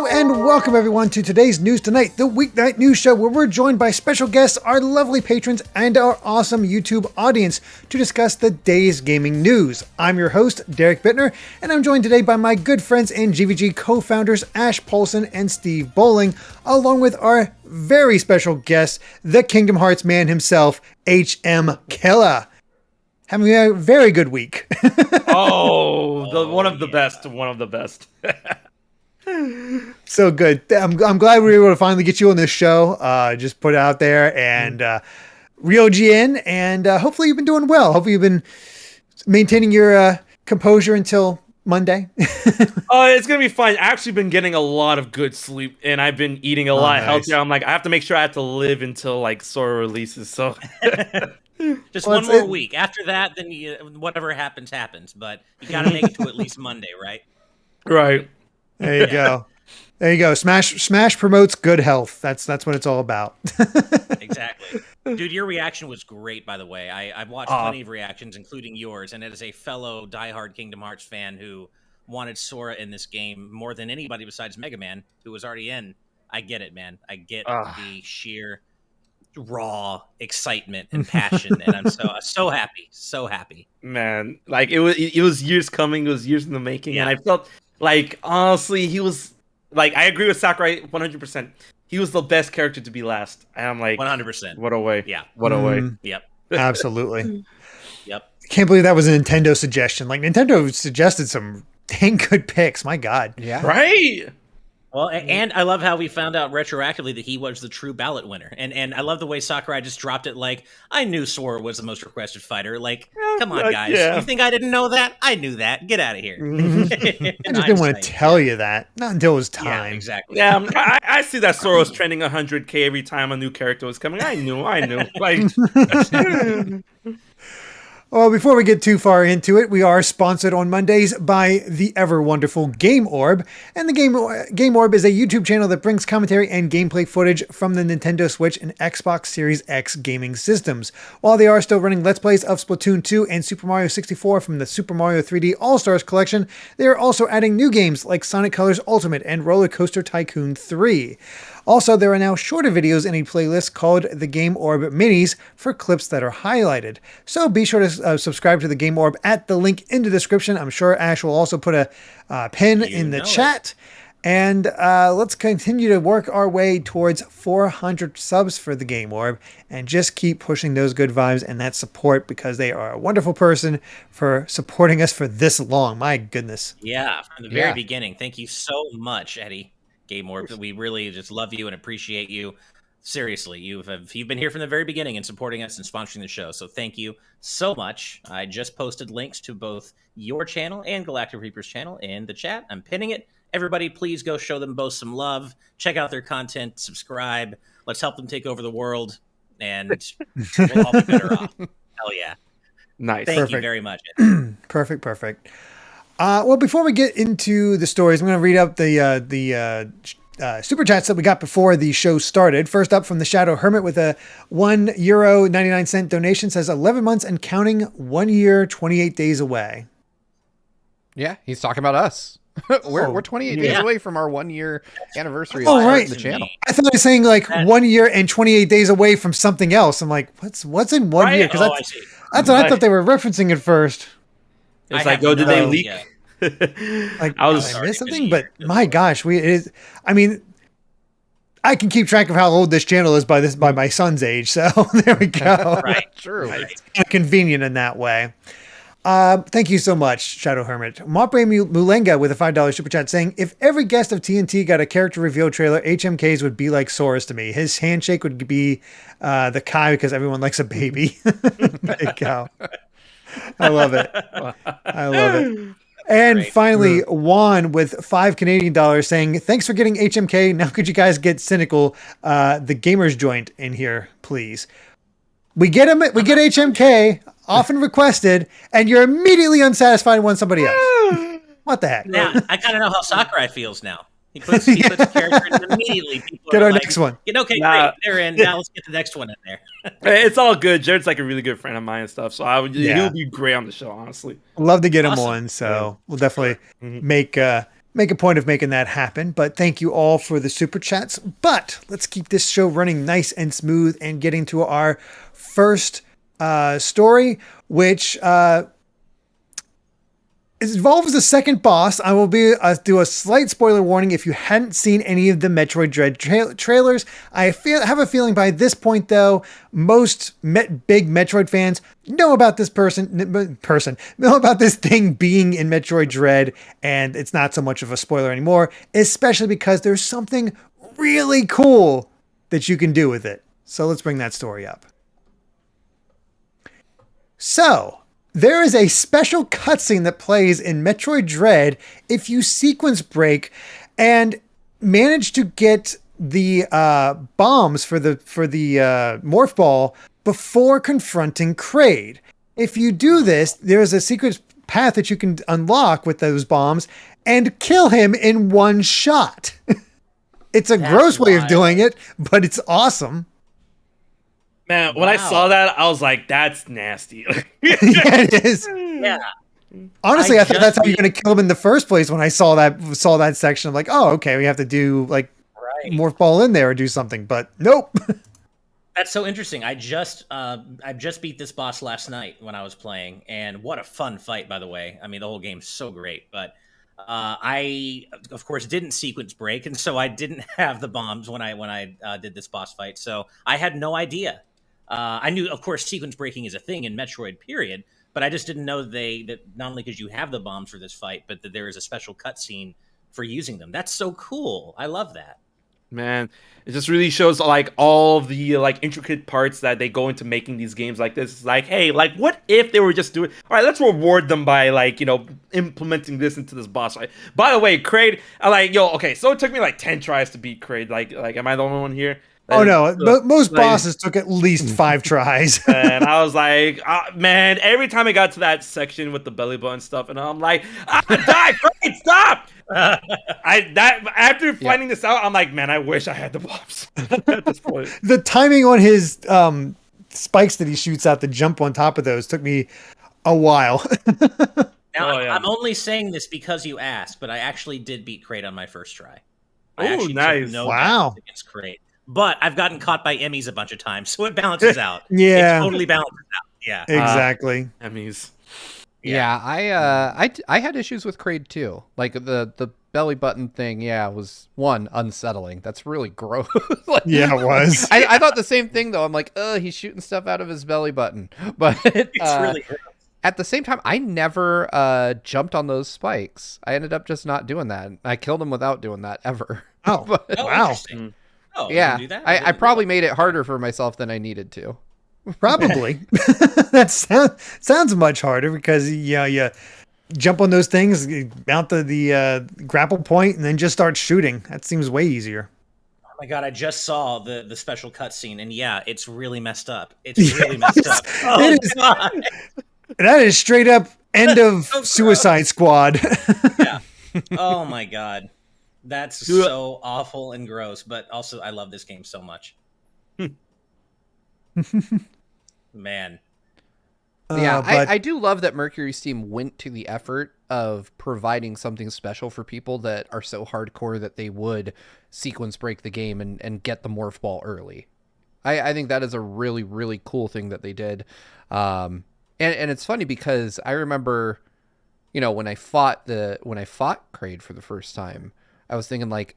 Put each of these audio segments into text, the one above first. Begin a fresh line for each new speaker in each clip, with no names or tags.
Hello and welcome everyone to today's News Tonight, the weeknight news show where we're joined by special guests, our lovely patrons, and our awesome YouTube audience to discuss the day's gaming news. I'm your host, Derek Bittner, and I'm joined today by my good friends and GVG co-founders, Ash Paulson and Steve Bowling, along with our very special guest, the Kingdom Hearts man himself, HMKilla. Having a very good week.
One of the best.
So good. I'm glad we were able to finally get you on this show. Just put it out there and reeled you in, and hopefully you've been doing well. Hopefully you've been maintaining your composure until Monday.
It's gonna be fun. I've actually been getting a lot of good sleep, and I've been eating a lot healthier. I'm like, I have to make sure I have to live until like Sora releases. So
just one more week. After that, then whatever happens. But you got to make it to at least Monday, right?
Right.
There you go. There you go. Smash promotes good health. That's what it's all about.
Exactly. Dude, your reaction was great, by the way. I've watched plenty of reactions, including yours, and as a fellow diehard Kingdom Hearts fan who wanted Sora in this game more than anybody besides Mega Man, who was already in, I get it, man. I get the sheer raw excitement and passion, and I'm so happy.
Man, like it was years coming. It was years in the making, and I felt like, honestly, he was like, I agree with Sakurai 100%. He was the best character to be last. And I'm like,
100%.
What a way.
Yeah.
What a way.
Yep.
Absolutely.
Yep.
Can't believe that was a Nintendo suggestion. Like, Nintendo suggested some dang good picks. My God.
Yeah. Right.
Well, and I love how we found out retroactively that he was the true ballot winner. And I love the way Sakurai just dropped it like, I knew Sora was the most requested fighter. Like, come on, guys. You think I didn't know that? I knew that. Get out of here.
I just didn't want to tell you that. Not until it was time.
Yeah, exactly.
Yeah, I see that Sora was trending 100K every time a new character was coming. I knew. Like...
Well, before we get too far into it, we are sponsored on Mondays by the ever wonderful Game Orb. And the Game Orb is a YouTube channel that brings commentary and gameplay footage from the Nintendo Switch and Xbox Series X gaming systems. While they are still running Let's Plays of Splatoon 2 and Super Mario 64 from the Super Mario 3D All-Stars collection, they are also adding new games like Sonic Colors Ultimate and Roller Coaster Tycoon 3. Also, there are now shorter videos in a playlist called the Game Orb Minis for clips that are highlighted. So be sure to subscribe to the Game Orb at the link in the description. I'm sure Ash will also put a pin in the chat. And let's continue to work our way towards 400 subs for the Game Orb and just keep pushing those good vibes and that support, because they are a wonderful person for supporting us for this long. My goodness.
Yeah, from the very beginning. Thank you so much, Eddie. Game Orb, we really just love you and appreciate you. Seriously, you've been here from the very beginning and supporting us and sponsoring the show, so thank you so much. I just posted links to both your channel and Galactic Reaper's channel in the chat. I'm pinning it. Everybody, please go show them both some love. Check out their content. Subscribe. Let's help them take over the world, and we'll all be better off. Hell yeah.
Nice.
Thank you very much.
Perfect. Well, before we get into the stories, I'm going to read out the super chats that we got before the show started. First up from the Shadow Hermit with a €1.99 donation, says 11 months and counting, 1 year, 28 days away.
Yeah, he's talking about us. We're 28 days away from our 1 year anniversary
of
right. The channel.
I thought he was saying like 1 year and 28 days away from something else. I'm like, what's in 1 year? Because that's what I thought they were referencing at first.
It's like, did they leak?
Like, I missed something, but my gosh, I mean, I can keep track of how old this channel is by my son's age. So there we go.
Right,
true.
It's kind of convenient in that way. Thank you so much, Shadow Hermit. Mopre Mulenga with a $5 super chat saying, if every guest of TNT got a character reveal trailer, HMK's would be like Sora's to me. His handshake would be the Kai because everyone likes a baby. There you go. I love it. And
great.
finally, Juan with $5 Canadian saying, thanks for getting HMK. Now could you guys get Cynical, the gamers joint in here, please? We get HMK, often requested, and you're immediately unsatisfied and want somebody else. What the heck?
Now, I kind of know how Sakurai feels now. He puts the character in immediately. People
get our
like,
next one.
Okay, great. They're in. Now let's get the next one in there.
It's all good. Jared's like a really good friend of mine and stuff, so he'll be great on the show, honestly.
Love to get him on, so we'll definitely make make a point of making that happen. But thank you all for the super chats. But let's keep this show running nice and smooth and get into our first story, which involves the second boss. I will do a slight spoiler warning if you hadn't seen any of the Metroid Dread trailers. I have a feeling by this point, though, most big Metroid fans know about this know about this thing being in Metroid Dread, and it's not so much of a spoiler anymore, especially because there's something really cool that you can do with it. So let's bring that story up. So, there is a special cutscene that plays in Metroid Dread if you sequence break and manage to get the bombs for the morph ball before confronting Kraid. If you do this, there's a secret path that you can unlock with those bombs and kill him in one shot. It's a gross way of doing it, but it's awesome.
Man, when I saw that, I was like, that's nasty.
Yeah, it is.
Yeah.
Honestly, I thought that's how you're going to kill him in the first place when I saw that section. I'm like, oh, okay, we have to do like morph ball in there or do something, but nope.
That's so interesting. I just beat this boss last night when I was playing, and what a fun fight, by the way. I mean, the whole game's so great, but I, of course, didn't sequence break, and so I didn't have the bombs when I did this boss fight, so I had no idea. I knew, of course, sequence breaking is a thing in Metroid, period, but I just didn't know that not only because you have the bombs for this fight, but that there is a special cutscene for using them. That's so cool. I love that.
Man, it just really shows like all the like intricate parts that they go into making these games like this. It's like, hey, like what if they were just doing, all right, let's reward them by like, you know, implementing this into this boss fight. By the way, Kraid, okay, so it took me like 10 tries to beat Kraid. Like am I the only one here?
Oh no, most bosses took at least 5 tries.
And I was like, man, every time I got to that section with the belly button stuff, and I'm like, die, Kraid, stop! After finding this out, I'm like, man, I wish I had the bombs at this point.
The timing on his spikes that he shoots out to jump on top of those took me a while.
Now, I'm only saying this because you asked, but I actually did beat Kraid on my first try.
Oh, nice.
Wow.
Against Kraid. But I've gotten caught by Emmys a bunch of times, so it balances out.
Yeah.
It totally balances out. Yeah.
Exactly.
Emmys.
Yeah, I had issues with Kraid too. Like the belly button thing, was one, unsettling. That's really gross. Like,
yeah, it was.
I thought the same thing though. I'm like, he's shooting stuff out of his belly button. But
it's really gross.
At the same time, I never jumped on those spikes. I ended up just not doing that. I killed him without doing that ever.
Oh, wow.
Oh,
yeah,
you do that?
I probably made it harder for myself than I needed to.
Probably. That sounds much harder because you jump on those things, mount the grapple point, and then just start shooting. That seems way easier.
Oh my god, I just saw the special cutscene, and yeah, it's really messed up. It's really messed up. Oh god.
That is straight up end of Suicide Squad.
Yeah. Oh my god. That's so awful and gross, but also I love this game so much. Man.
Yeah, I do love that Mercury's team went to the effort of providing something special for people that are so hardcore that they would sequence break the game and get the morph ball early. I think that is a really, really cool thing that they did. And it's funny because I remember, when I fought Kraid for the first time, I was thinking like,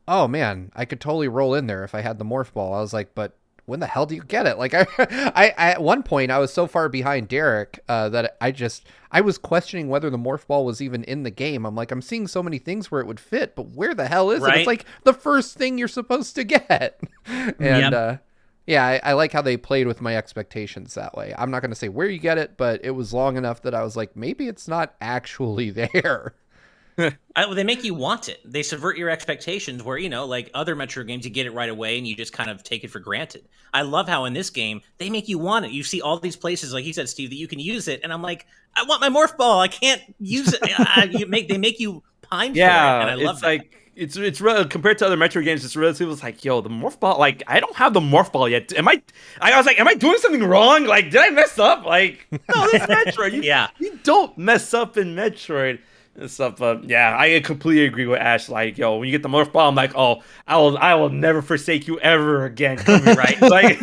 oh man, I could totally roll in there if I had the morph ball. I was like, but when the hell do you get it? Like I at one point I was so far behind Derek that I was questioning whether the morph ball was even in the game. I'm like, I'm seeing so many things where it would fit, but where the hell is it? It's like the first thing you're supposed to get. And I like how they played with my expectations that way. I'm not going to say where you get it, but it was long enough that I was like, maybe it's not actually there.
They make you want it. They subvert your expectations where, like other Metro games, you get it right away and you just kind of take it for granted. I love how in this game, they make you want it. You see all these places, like you said, Steve, that you can use it. And I'm like, I want my morph ball. I can't use it. They make you pine for it. And I love that.
It's compared to other Metro games, it's relatively like, yo, the morph ball, like, I don't have the morph ball yet. I was like, am I doing something wrong? Like, did I mess up? Like, no, this is Metroid. You don't mess up in Metroid. and stuff. But yeah, I completely agree with Ash. Like, yo, when you get the morph ball, I'm like, oh, I will never forsake you ever again. Right? Like,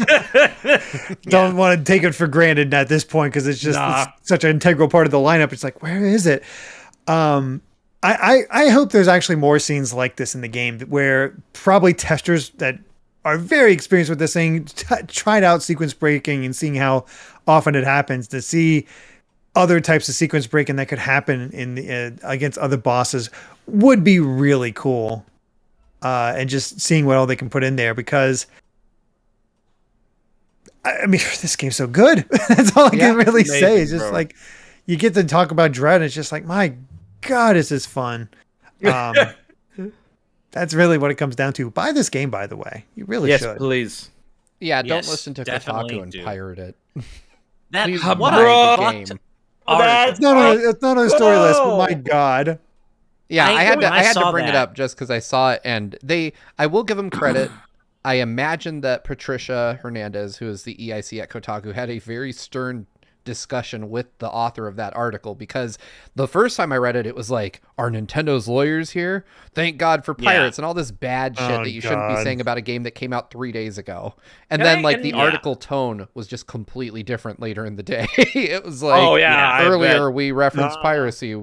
don't want to take it for granted at this point because it's just it's such an integral part of the lineup. It's like, where is it? I hope there's actually more scenes like this in the game where probably testers that are very experienced with this thing tried out sequence breaking and seeing how often it happens, to see other types of sequence breaking that could happen in the, against other bosses would be really cool. And just seeing what all they can put in there, because I mean, this game's so good. That's all I can really say. It's just like, you get to talk about Dread, and it's just like, my God, is this fun. That's really what it comes down to. Buy this game, by the way. You really should.
Yes, please.
Yeah, don't listen to Kotaku and pirate it.
That's
what a game.
It's not on the story list, but my God.
Yeah, I had to bring it up just because I saw it, and I will give them credit. I imagine that Patricia Hernandez, who is the EIC at Kotaku, had a very stern discussion with the author of that article, because the first time I read it, it was like, are Nintendo's lawyers here? Thank God for pirates and all this bad shit that you shouldn't be saying about a game that came out 3 days ago. And then the article tone was just completely different later in the day. It was like, earlier we referenced piracy.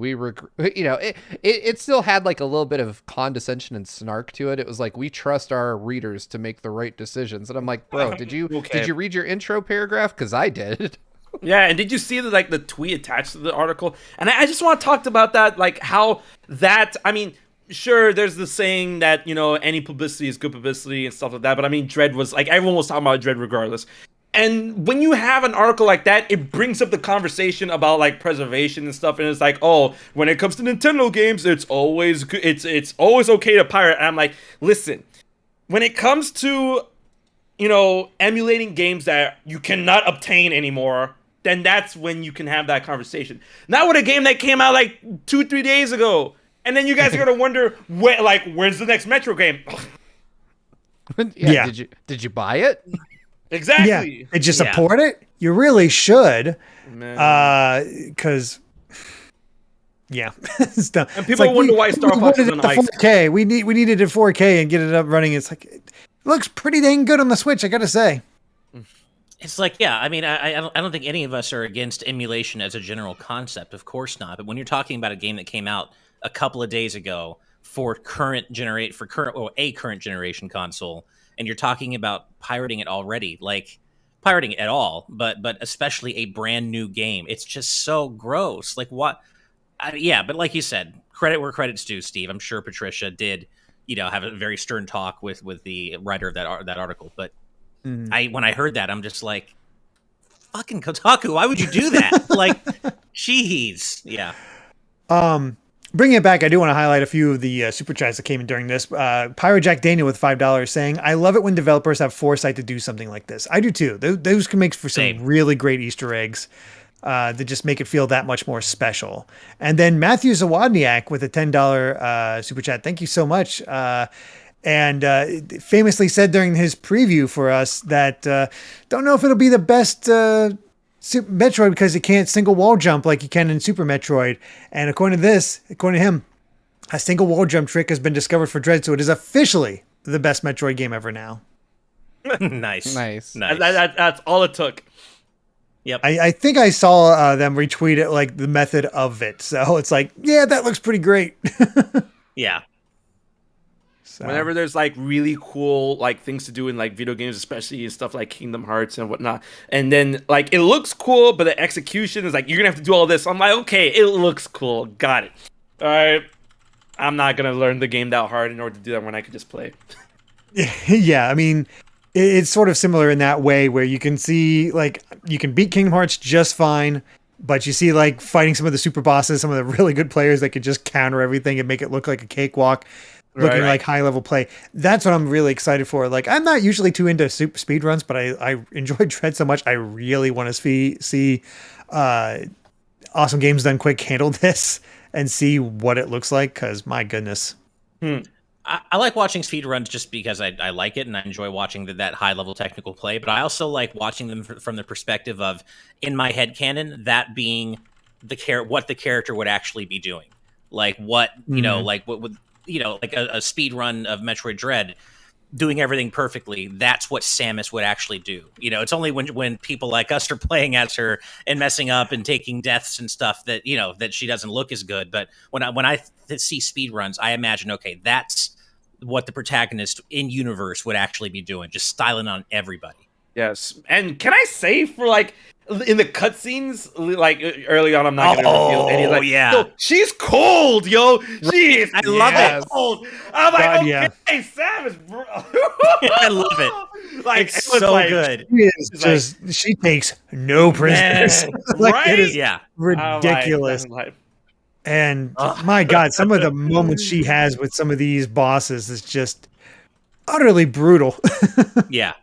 It still had like a little bit of condescension and snark to it. It was like, we trust our readers to make the right decisions. And I'm like, bro, did you read your intro paragraph? Because I did.
Yeah, and did you see the tweet attached to the article? And I just want to talk about that, like how that, I mean, sure, there's the saying that, any publicity is good publicity and stuff like that, but I mean, Dread was, like, everyone was talking about Dread regardless. And when you have an article like that, it brings up the conversation about, like, preservation and stuff, and it's like, oh, when it comes to Nintendo games, it's always okay to pirate. And I'm like, listen, when it comes to, emulating games that you cannot obtain anymore, then that's when you can have that conversation. Not with a game that came out like 2-3 days ago, and then you guys are gonna wonder where's the next Metro game?
Yeah. Did you buy it?
Exactly.
Yeah. Did you support it? You really should, because. Yeah, it's done.
And people wonder why Star Fox is on ice.
4K. We needed it in 4K and get it up running. It's like, it looks pretty dang good on the Switch, I gotta say.
It's like, I mean, I don't think any of us are against emulation as a general concept. Of course not. But when you're talking about a game that came out a couple of days ago for a current generation console, and you're talking about pirating it already, like pirating it at all, but especially a brand new game, it's just so gross. Like what? But like you said, credit where credit's due, Steve. I'm sure Patricia did, have a very stern talk with the writer of that article. But when I heard that, I'm just like, fucking Kotaku, why would you do that? Like, jeez. Yeah.
Bringing it back, I do want to highlight a few of the super chats that came in during this. Pyro Jack Daniel with $5 saying, I love it when developers have foresight to do something like this. I do too. Those can make for some really great Easter eggs. To just make it feel that much more special. And then Matthew Zawodniak with a $10 super chat. Thank you so much. And famously said during his preview for us that don't know if it'll be the best Super Metroid because it can't single wall jump like you can in Super Metroid. And according to him, a single wall jump trick has been discovered for Dread, so it is officially the best Metroid game ever now.
Nice.
That's all it took.
Yep.
I think I saw them retweet it, like the method of it. So it's like, yeah, that looks pretty great.
Yeah.
So.
Whenever there's like really cool like things to do in like video games, especially in stuff like Kingdom Hearts and whatnot, and then like it looks cool, but the execution is like you're gonna have to do all this. I'm like, okay, it looks cool, got it. All right, I'm not gonna learn the game that hard in order to do that when I could just play.
Yeah, I mean, it's sort of similar in that way where you can see like you can beat Kingdom Hearts just fine, but you see like fighting some of the super bosses, some of the really good players that could just counter everything and make it look like a cakewalk. Looking like high-level play. That's what I'm really excited for. Like, I'm not usually too into super speed runs, but I enjoy Dread so much. I really want to see Awesome Games Done Quick handle this and see what it looks like, because my goodness.
I like watching speed runs just because I like it, and I enjoy watching that high-level technical play, but I also like watching them from the perspective of, in my headcanon, that being what the character would actually be doing. like what like what would like a speed run of Metroid Dread, doing everything perfectly. That's what Samus would actually do. It's only when people like us are playing as her and messing up and taking deaths and stuff that that she doesn't look as good. But when I see speed runs, I imagine, okay, that's what the protagonist in universe would actually be doing, just styling on everybody.
Yes, and can I say for like in the cutscenes, like early on, I'm not gonna reveal any. Like, yo, she's cold, yo. She's
I love it.
Cold. I'm like,
God,
okay, Samus, bro.
I love it. Like, it's so like, good.
She takes no prisoners. Like,
right?
It is ridiculous. And my God, some of the moments she has with some of these bosses is just utterly brutal.
Yeah.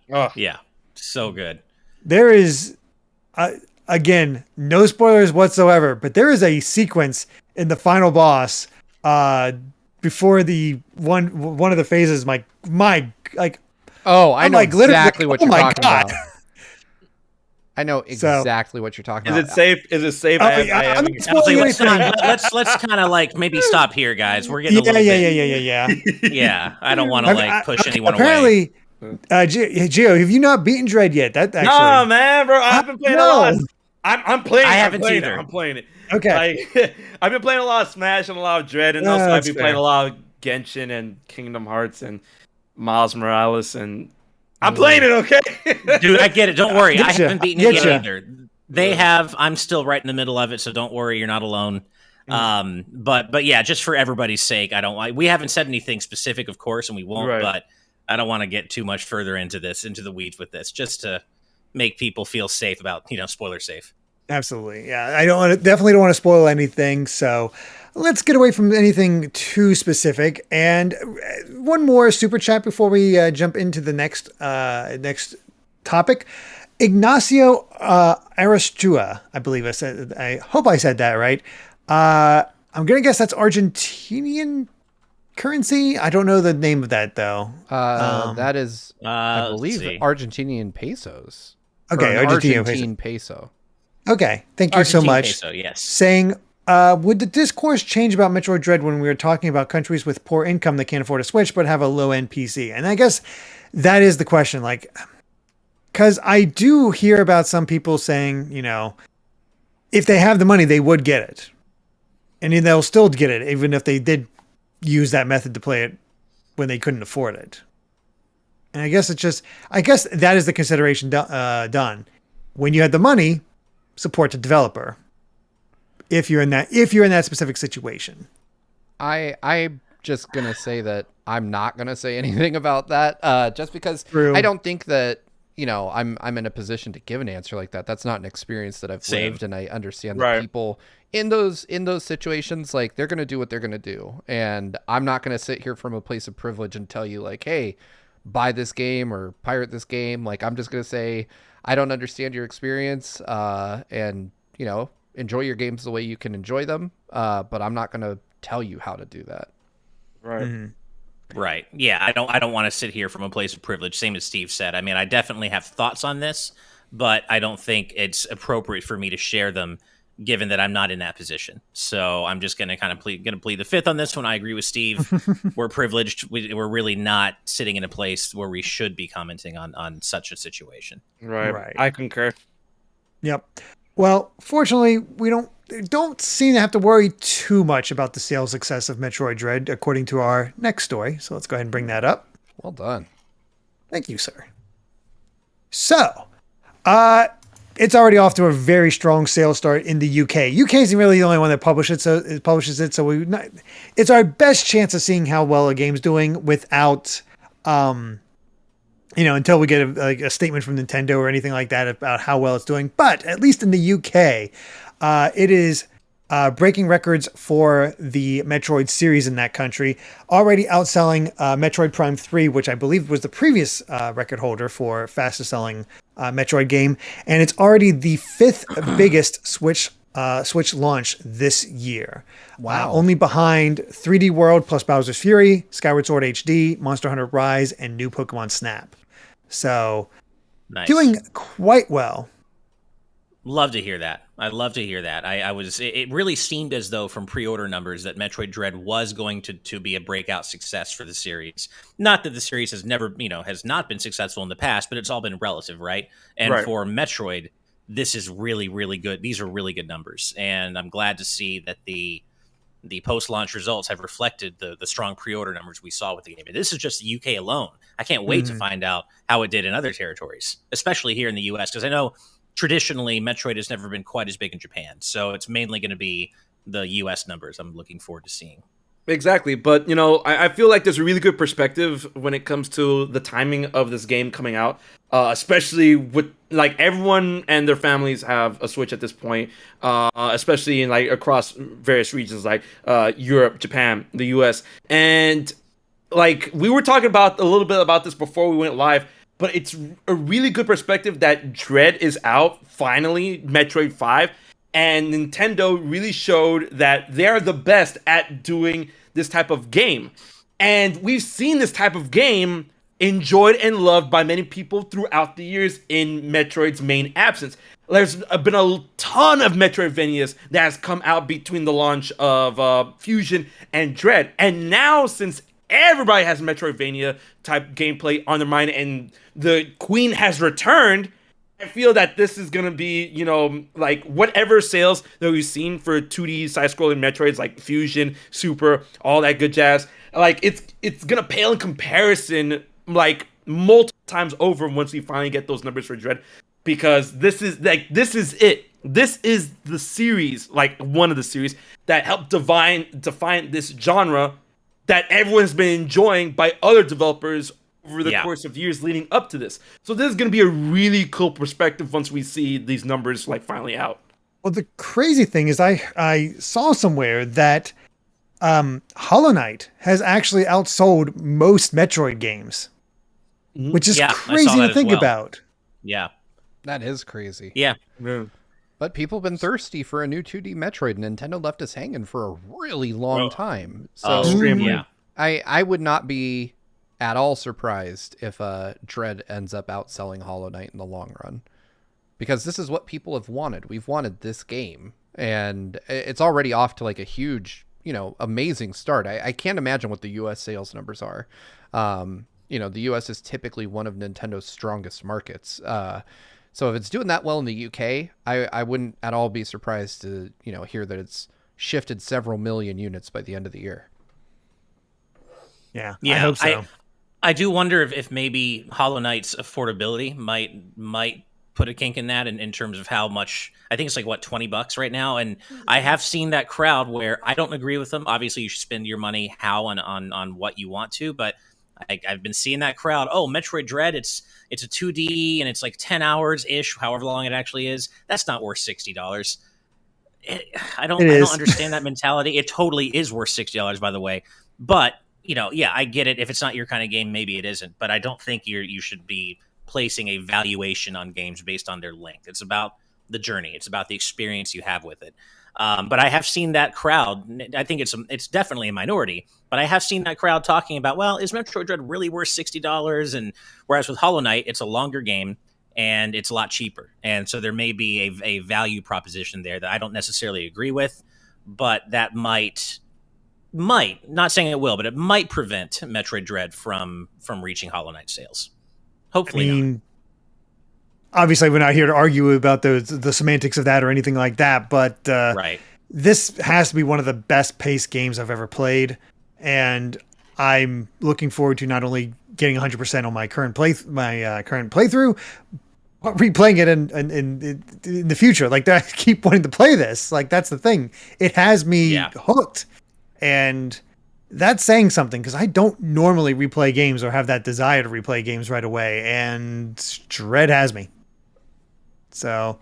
So good.
There is, again, no spoilers whatsoever, but there is a sequence in the final boss before the one of the phases. I know
exactly what you're talking about. I know exactly what you're talking about.
Is it safe? Is it safe?
I'm not spoiling anything.
Let's kind of like maybe stop here, guys. We're getting
yeah.
Yeah, I don't want to like push anyone
away.
Apparently,
Gio, have you not beaten Dread yet? That actually,
no, man, bro. I've been playing a lot. I'm playing.
I haven't either.
I'm playing it.
Okay.
Like, I've been playing a lot of Smash and a lot of Dread, and also I've been playing a lot of Genshin and Kingdom Hearts and Miles Morales, and I'm playing it. Okay,
dude, I get it. Don't worry. I haven't beaten it yet either. They have. I'm still right in the middle of it, so don't worry. You're not alone. But yeah, just for everybody's sake, we haven't said anything specific, of course, and we won't.
Right.
But I don't want to get too much further into the weeds with this, just to make people feel safe about, spoiler safe.
Absolutely. Yeah. Definitely don't want to spoil anything. So let's get away from anything too specific. And one more super chat before we jump into the next topic. Ignacio Aristua, I believe I hope I said that right. I'm going to guess that's Argentinian currency. I don't know the name of that though.
That is, I believe, Argentinian pesos.
Okay,
Argentine peso.
Okay, thank you so much.
Peso, yes.
Saying, would the discourse change about Metroid Dread when we were talking about countries with poor income that can't afford a Switch but have a low-end PC? And I guess that is the question. Like, because I do hear about some people saying, if they have the money, they would get it, and they'll still get it even if they did use that method to play it when they couldn't afford it. And I guess that is the consideration done. When you had the money, support the developer. If you're in that specific situation.
I'm just gonna say that I'm not gonna say anything about that. Just because I don't think that I'm in a position to give an answer like that. That's not an experience that I've lived, and I understand that people in those situations, like, they're gonna do what they're gonna do, and I'm not gonna sit here from a place of privilege and tell you like, hey, buy this game or pirate this game. Like, I'm just gonna say I don't understand your experience, and enjoy your games the way you can enjoy them, but I'm not gonna tell you how to do that.
Right.
Mm-hmm. Right. Yeah, I don't want to sit here from a place of privilege, same as Steve said. I mean, I definitely have thoughts on this, but I don't think it's appropriate for me to share them given that I'm not in that position. So I'm just going to kind of plead the fifth on this one. I agree with Steve. We're privileged. We're really not sitting in a place where we should be commenting on such a situation.
Right. I concur.
Yep. Well, fortunately, we don't seem to have to worry too much about the sales success of Metroid Dread, according to our next story. So let's go ahead and bring that up.
Well done.
Thank you, sir. So, it's already off to a very strong sales start in the UK. UK isn't really the only one that publishes it. So it's our best chance of seeing how well a game's doing without, until we get a statement from Nintendo or anything like that about how well it's doing. But at least in the UK, it is breaking records for the Metroid series in that country, already outselling Metroid Prime 3, which I believe was the previous record holder for fastest selling Metroid game. And it's already the fifth biggest Switch launch this year.
Wow.
Only behind 3D World plus Bowser's Fury, Skyward Sword HD, Monster Hunter Rise, and new Pokemon Snap. So,
nice.
Doing quite well.
Love to hear that. I love to hear that. It really seemed as though from pre-order numbers that Metroid Dread was going to be a breakout success for the series. Not that the series has never, has not been successful in the past, but it's all been relative, right? And for Metroid, this is really, really good. These are really good numbers. And I'm glad to see that the post-launch results have reflected the strong pre-order numbers we saw with the game. And this is just the UK alone. I can't wait to find out how it did in other territories, especially here in the US, because I know traditionally Metroid has never been quite as big in Japan. So it's mainly going to be the US numbers I'm looking forward to seeing.
Exactly. But, I feel like there's a really good perspective when it comes to the timing of this game coming out, especially with like everyone and their families have a Switch at this point, especially in like across various regions like Europe, Japan, the US. And like we were talking about a little bit about this before we went live, but it's a really good perspective that Dread is out, finally, Metroid 5, and Nintendo really showed that they're the best at doing this type of game. And we've seen this type of game enjoyed and loved by many people throughout the years in Metroid's main absence. There's been a ton of Metroidvanias that has come out between the launch of Fusion and Dread. And now, since everybody has Metroidvania type gameplay on their mind and the Queen has returned, I feel that this is going to be, like whatever sales that we've seen for 2D side-scrolling Metroids like Fusion, Super, all that good jazz. Like it's going to pale in comparison like multiple times over once we finally get those numbers for Dread, because this is it. This is the series, like one of the series that helped define this genre that everyone's been enjoying by other developers over the course of years leading up to this. So this is going to be a really cool perspective once we see these numbers like finally out.
Well, the crazy thing is I saw somewhere that Hollow Knight has actually outsold most Metroid games, which is crazy to think about.
Yeah.
That is crazy.
Yeah.
But people have been thirsty for a new 2D Metroid. Nintendo left us hanging for a really long time. So I would not be at all surprised if Dread ends up outselling Hollow Knight in the long run. Because this is what people have wanted. We've wanted this game. And it's already off to like a huge, amazing start. I can't imagine what the US sales numbers are. The US is typically one of Nintendo's strongest markets. So if it's doing that well in the UK, I wouldn't at all be surprised to, hear that it's shifted several million units by the end of the year.
Yeah, I hope so.
I do wonder if maybe Hollow Knight's affordability might put a kink in that in terms of how much. I think it's like, what, $20 right now? And I have seen that crowd where I don't agree with them. Obviously, you should spend your money on what you want to, but I've been seeing that crowd. Oh, Metroid Dread, it's a 2D and it's like 10 hours ish, however long it actually is. That's not worth $60. I don't understand that mentality. It totally is worth $60, by the way. But I get it. If it's not your kind of game, maybe it isn't. But I don't think you should be placing a valuation on games based on their length. It's about the journey. It's about the experience you have with it. But I have seen that crowd. I think it's definitely a minority, but I have seen that crowd talking about, well, is Metroid Dread really worth $60? And whereas with Hollow Knight, it's a longer game and it's a lot cheaper. And so there may be a value proposition there that I don't necessarily agree with, but that might, not saying it will, but it might prevent Metroid Dread from reaching Hollow Knight sales. Hopefully not.
Obviously, we're not here to argue about the semantics of that or anything like that, but this has to be one of the best paced games I've ever played, and I'm looking forward to not only getting 100% on my current playthrough, but replaying it in the future. Like, I keep wanting to play this. Like, that's the thing. It has me hooked, and that's saying something, because I don't normally replay games or have that desire to replay games right away, and Dread has me. So,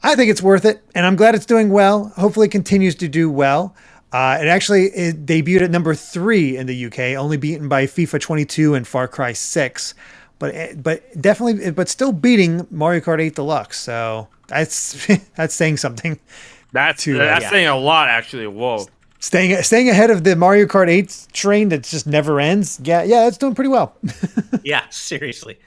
I think it's worth it, and I'm glad it's doing well. Hopefully it continues to do well. It debuted at number 3 in the UK, only beaten by FIFA 22 and Far Cry 6, but still beating Mario Kart 8 Deluxe. So that's saying something.
That's saying a lot, actually. Whoa.
Staying ahead of the Mario Kart 8 train that just never ends. Yeah, it's doing pretty well.
Yeah, seriously.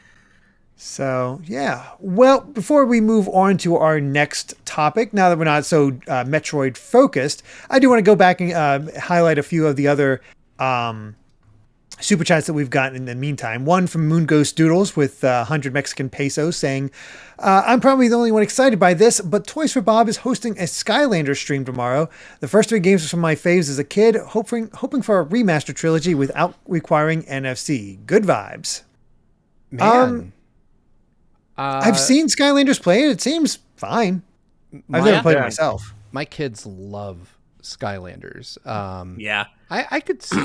So, yeah. Well, before we move on to our next topic, now that we're not so Metroid focused, I do want to go back and highlight a few of the other super chats that we've gotten in the meantime. One from Moon Ghost Doodles with 100 Mexican pesos saying, I'm probably the only one excited by this, but Toys for Bob is hosting a Skylanders stream tomorrow. The first 3 games are from my faves as a kid, hoping for a remaster trilogy without requiring NFC. Good vibes.
Man.
I've seen Skylanders play it. It seems fine. I've never played it myself.
My kids love Skylanders.
Yeah.
I could see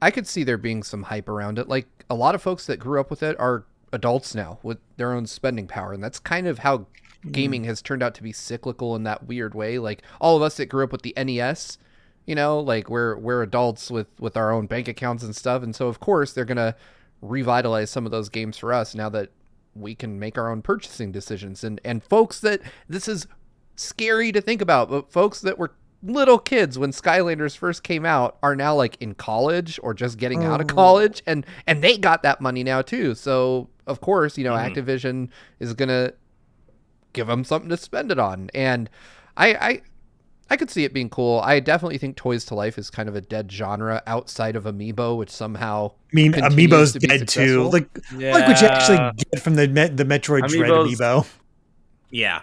I could see there being some hype around it. Like, a lot of folks that grew up with it are adults now with their own spending power, and that's kind of how gaming has turned out to be cyclical in that weird way. Like, all of us that grew up with the NES, you know, like we're adults with our own bank accounts and stuff, and so of course they're gonna revitalize some of those games for us now that we can make our own purchasing decisions. And folks that, this is scary to think about, but folks that were little kids when Skylanders first came out are now like in college or just getting out of college, and they got that money now too. So of course, you know, Activision is gonna give them something to spend it on, and I could see it being cool. I definitely think Toys to Life is kind of a dead genre outside of Amiibo, which somehow
Amiibo's dead too. Like what you actually get from the Metroid Dread Amiibo.
Yeah.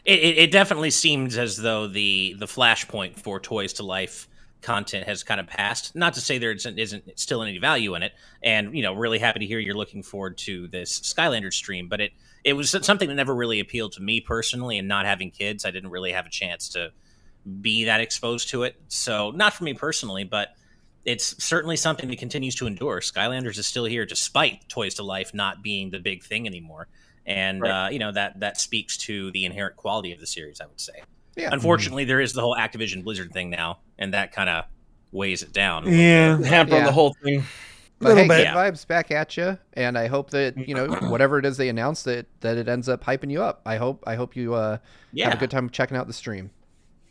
It definitely seems as though the flashpoint for Toys to Life content has kind of passed. Not to say there isn't still any value in it, and you know, really happy to hear you're looking forward to this Skylanders stream. But it was something that never really appealed to me personally, and not having kids, I didn't really have a chance to be that exposed to it. So not for me personally, but it's certainly something that continues to endure. Skylanders is still here despite Toys to Life not being the big thing anymore. And, you know, that speaks to the inherent quality of the series, I would say. Yeah. Unfortunately, there is the whole Activision Blizzard thing now, and that kind of weighs it down.
Hamper on the whole thing.
But hey, good vibes back at you, and I hope that, you know, whatever it is they announce, that it ends up hyping you up. I hope you have a good time checking out the stream.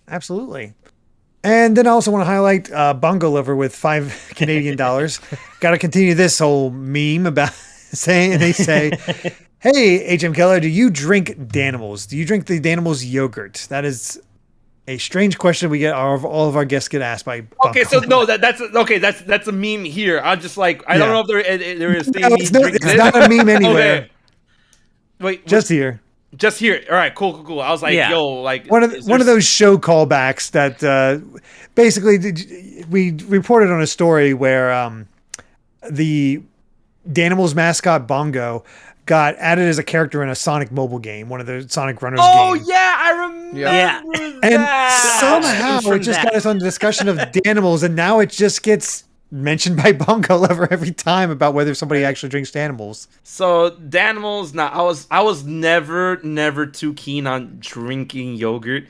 Absolutely. And then I also want to highlight Bongo Lover with $5 Canadian. Got to continue this whole meme about saying, and they say, hey, HMKilla, do you drink Danimals? Do you drink the Danimals yogurt? That is a strange question we get. All of our guests get asked by.
Okay, so no, that's a meme here. I'm just like, I don't know if there is.
No, it's not a meme anywhere. Okay.
Wait,
just here.
Just here. All right, cool. I was like, yo, like
one of those show callbacks that basically we reported on a story where the Danimals mascot Bongo got added as a character in a Sonic mobile game, one of the Sonic Runners games.
Oh, yeah, I remember that.
And somehow it just got us on the discussion of Danimals, and now it just gets mentioned by Bongo Lover every time about whether somebody actually drinks Danimals.
So, Danimals, I was never too keen on drinking yogurt.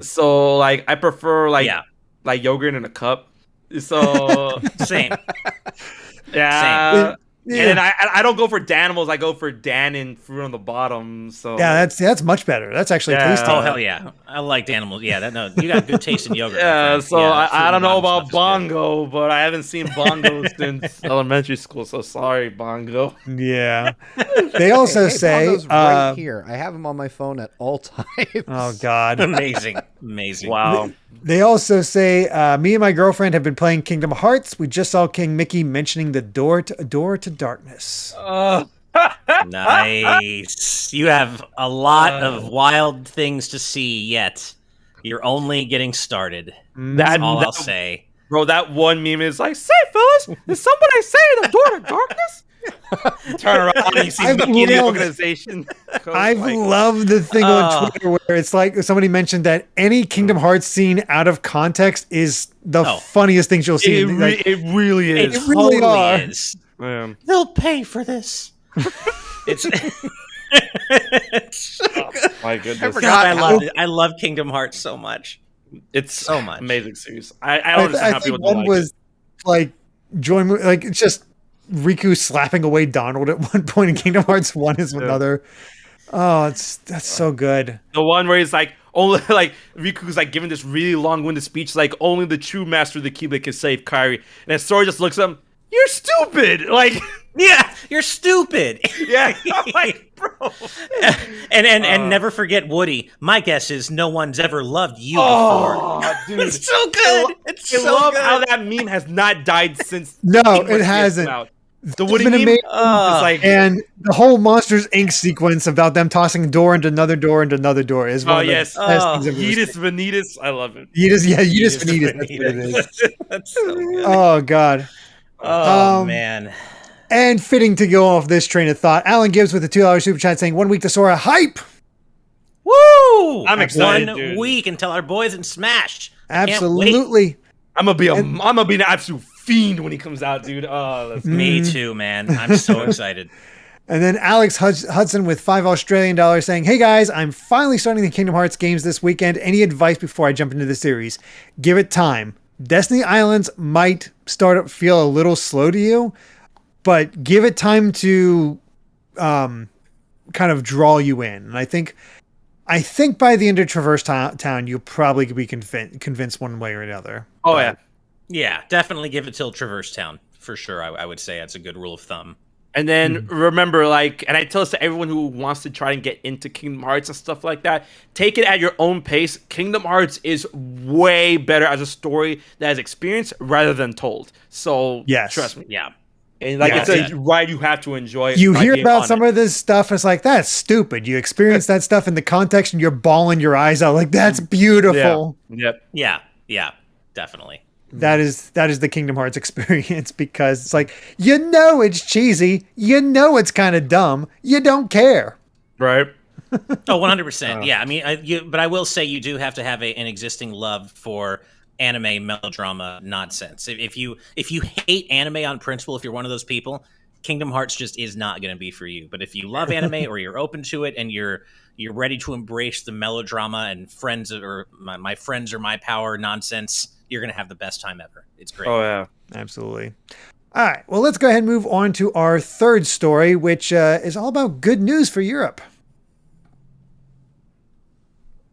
So, like, I prefer, like yogurt in a cup. So,
same.
Yeah. Same. Yeah. And I don't go for Danimals. I go for Dan fruit on the bottom. So
yeah, that's much better. That's actually tasty.
Oh hell yeah, I like Danimals. Yeah, you got good taste in yogurt.
Yeah, so I don't know about Bongo, but I haven't seen Bongo since elementary school. So sorry, Bongo.
Yeah. They also say
Bongo's right here. I have him on my phone at all times.
Oh God,
amazing.
Wow.
They also say, me and my girlfriend have been playing Kingdom Hearts. We just saw King Mickey mentioning the door to darkness.
Nice. You have a lot of wild things to see yet. You're only getting started. That's all I'll say.
Bro, that one meme is like, say, fellas, is somebody saying the door to darkness? Turn around and you see Mickey in the organization.
I've loved the thing on Twitter where it's like somebody mentioned that any Kingdom Hearts scene out of context is the funniest things you'll see.
It really is.
It really
totally is. They'll pay for this. It's
my goodness.
I love Kingdom Hearts so much.
It's
so much
amazing series. I don't understand how people don't like
was like it's just Riku slapping away Donald at one point in Kingdom Hearts 1 is another. Oh, that's so good.
The one where he's like only like Riku's like giving this really long-winded speech like only the true master of the Keyblade can save Kairi, and then Sora just looks at him. you're stupid. Like,
yeah, you're stupid.
Yeah, I'm like, bro.
And never forget Woody. My guess is no one's ever loved you
before.
Dude, it's so good.
I love how that meme has not died since.
No, it hasn't.
The Woody meme is like,
and the whole Monsters Inc. sequence about them tossing door into another door into another door is one of the best things I've
Yeetus Vanitas, I love it.
Yeetus Vanitas, that's what it is.
That's so good.
Oh god.
Man.
And fitting to go off this train of thought, Alan Gibbs with the $2 super chat saying 1 week to Sora hype.
Woo!
I'm excited.
1 week until our boys in Smash.
Absolutely.
I'm gonna be an absolute fiend when he comes out, dude. Oh,
me too, man. I'm so excited.
And then Alex Hudson with $5 Australian saying, hey guys, I'm finally starting the Kingdom Hearts games this weekend. Any advice before I jump into the series? Give it time. Destiny Islands might feel a little slow to you, but give it time to kind of draw you in. And I think by the end of Traverse Town, you'll probably be convinced one way or another.
Oh, yeah.
Yeah, definitely give it till Traverse Town, for sure. I would say that's a good rule of thumb.
And then remember, and I tell this to everyone who wants to try and get into Kingdom Hearts and stuff like that, take it at your own pace. Kingdom Hearts is way better as a story that is experienced rather than told. So, trust me.
Yeah.
And it's a ride you have to enjoy.
You hear about some of this stuff, it's like, that's stupid. You experience that stuff in the context and you're bawling your eyes out. Like, that's beautiful.
Yeah, definitely.
That is the Kingdom Hearts experience, because it's like, it's cheesy. It's kind of dumb. You don't care.
Right.
100%. Yeah. I mean, but I will say you do have to have an existing love for anime melodrama nonsense. If you hate anime on principle, if you're one of those people, Kingdom Hearts just is not going to be for you. But if you love anime or you're open to it and you're ready to embrace the melodrama and friends or my friends or my power nonsense, you're going to have the best time ever. It's great.
Oh, yeah.
Absolutely. All right. Well, let's go ahead and move on to our third story, which is all about good news for Europe.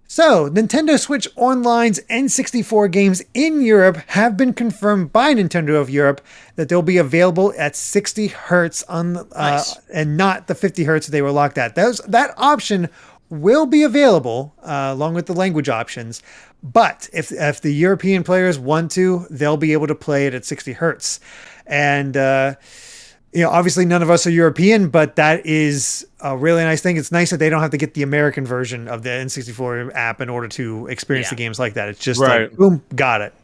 So, Nintendo Switch Online's N64 games in Europe have been confirmed by Nintendo of Europe that they'll be available at 60 hertz and not the 50 hertz they were locked at. That option will be available along with the language options. But if the European players want to, they'll be able to play it at 60 hertz. And, obviously none of us are European, but that is a really nice thing. It's nice that they don't have to get the American version of the N64 app in order to experience the games like that. It's just like, boom, got it.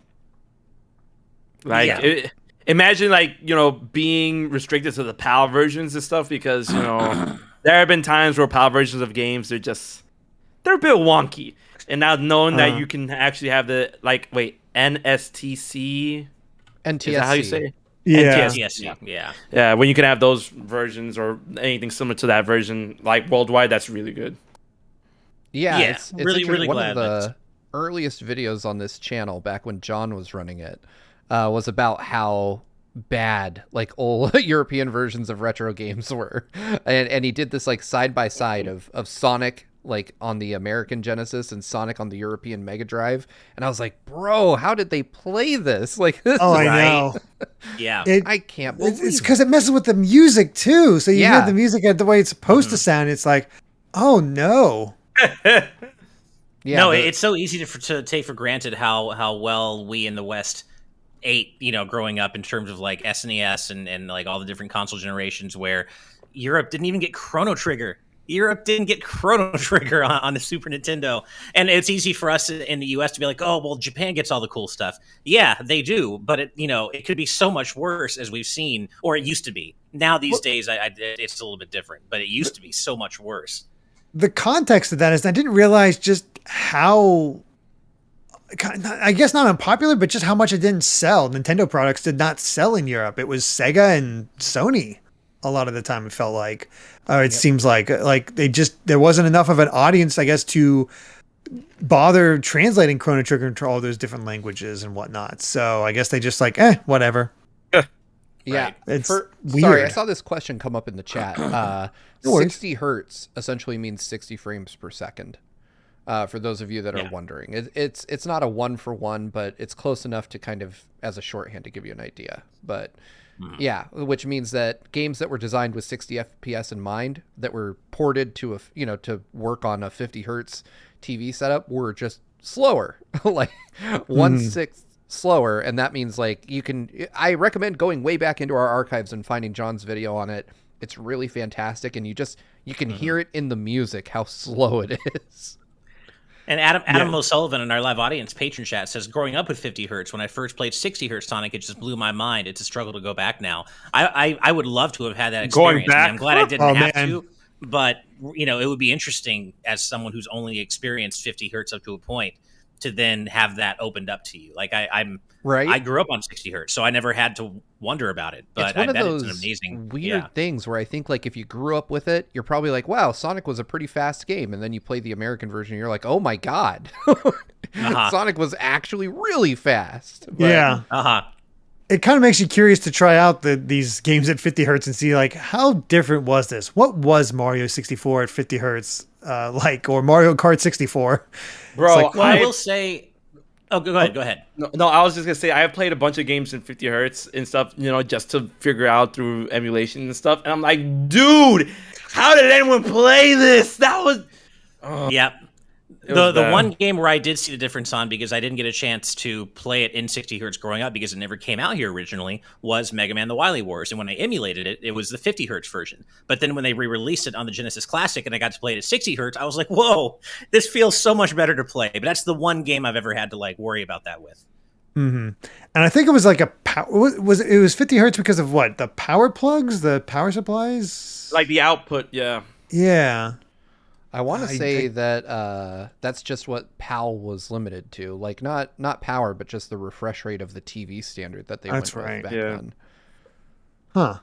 Imagine being restricted to the PAL versions and stuff, because, there have been times where PAL versions of games, they're a bit wonky. And now knowing that you can actually have the, NSTC?
NTSC.
Is that how you say it?
Yeah.
NTSC,
yeah. When you can have those versions or anything similar to that version, worldwide, that's really good.
Yeah, it's
really
one
glad.
One of the earliest videos on this channel, back when John was running it, was about how bad old European versions of retro games were, and he did this side by side of Sonic on the American Genesis and Sonic on the European Mega Drive, and I was like, bro, how did they play this? This
I know.
Yeah,
I
can't believe
it's because it messes with the music too. So you hear the music the way it's supposed to sound. It's like, oh no.
It's so easy to take for granted how well we in the West ate, growing up in terms of SNES and all the different console generations, where Europe didn't even get Chrono Trigger. Europe didn't get Chrono Trigger on the Super Nintendo. And it's easy for us in the US to be like, oh, well, Japan gets all the cool stuff. Yeah, they do. But it could be so much worse, as we've seen, or it used to be. Now these days, it's a little bit different, but it used to be so much worse.
The context of that is I didn't realize just how, I guess not unpopular, but just how much it didn't sell. Nintendo products did not sell in Europe. It was Sega and Sony a lot of the time, it felt like. Seems like there wasn't enough of an audience, I guess, to bother translating Chrono Trigger into all those different languages and whatnot. So I guess they just whatever.
Yeah,
it's
weird. Sorry, I saw this question come up in the chat. 60 hertz essentially means 60 frames per second. For those of you that are wondering, it's not a 1-for-1, but it's close enough to kind of as a shorthand to give you an idea. But yeah, which means that games that were designed with 60 FPS in mind, that were ported to to work on a 50 hertz TV setup, were just slower, like 1/6 slower. And that means like I recommend going way back into our archives and finding John's video on it. It's really fantastic, and you can hear it in the music how slow it is.
And Adam O'Sullivan in our live audience patron chat says, growing up with 50 hertz, when I first played 60 hertz Sonic, it just blew my mind. It's a struggle to go back now. I would love to have had that experience.
Going back?
I'm glad I didn't have to, but it would be interesting as someone who's only experienced 50 hertz up to a point to then have that opened up to you. Like I'm right. I grew up on 60 hertz, so I never had to wonder about it. But I bet it's an amazing
weird things where I think like if you grew up with it, you're probably like, wow, Sonic was a pretty fast game, and then you play the American version, and you're like, oh my god, Sonic was actually really fast.
But, it kind of makes you curious to try out these games at 50 hertz and see like how different was this? What was Mario 64 at 50 hertz or Mario Kart 64?
Bro,
like, I will say. Oh, go ahead.
No, I was just gonna say I have played a bunch of games in 50 hertz and stuff, just to figure out through emulation and stuff. And I'm like, dude, how did anyone play this? That was.
Yep. The one game where I did see the difference on, because I didn't get a chance to play it in 60 hertz growing up because it never came out here originally, was Mega Man: The Wily Wars. And when I emulated it, it was the 50 hertz version. But then when they re-released it on the Genesis Classic and I got to play it at 60 hertz, I was like, whoa, this feels so much better to play. But that's the one game I've ever had to like worry about that with.
Mm-hmm. And I think it was like it was 50 hertz because of what? The power plugs, the power supplies,
like the output.
Yeah.
I want to say that that's just what PAL was limited to, like not power, but just the refresh rate of the TV standard that they went with back then.
Huh.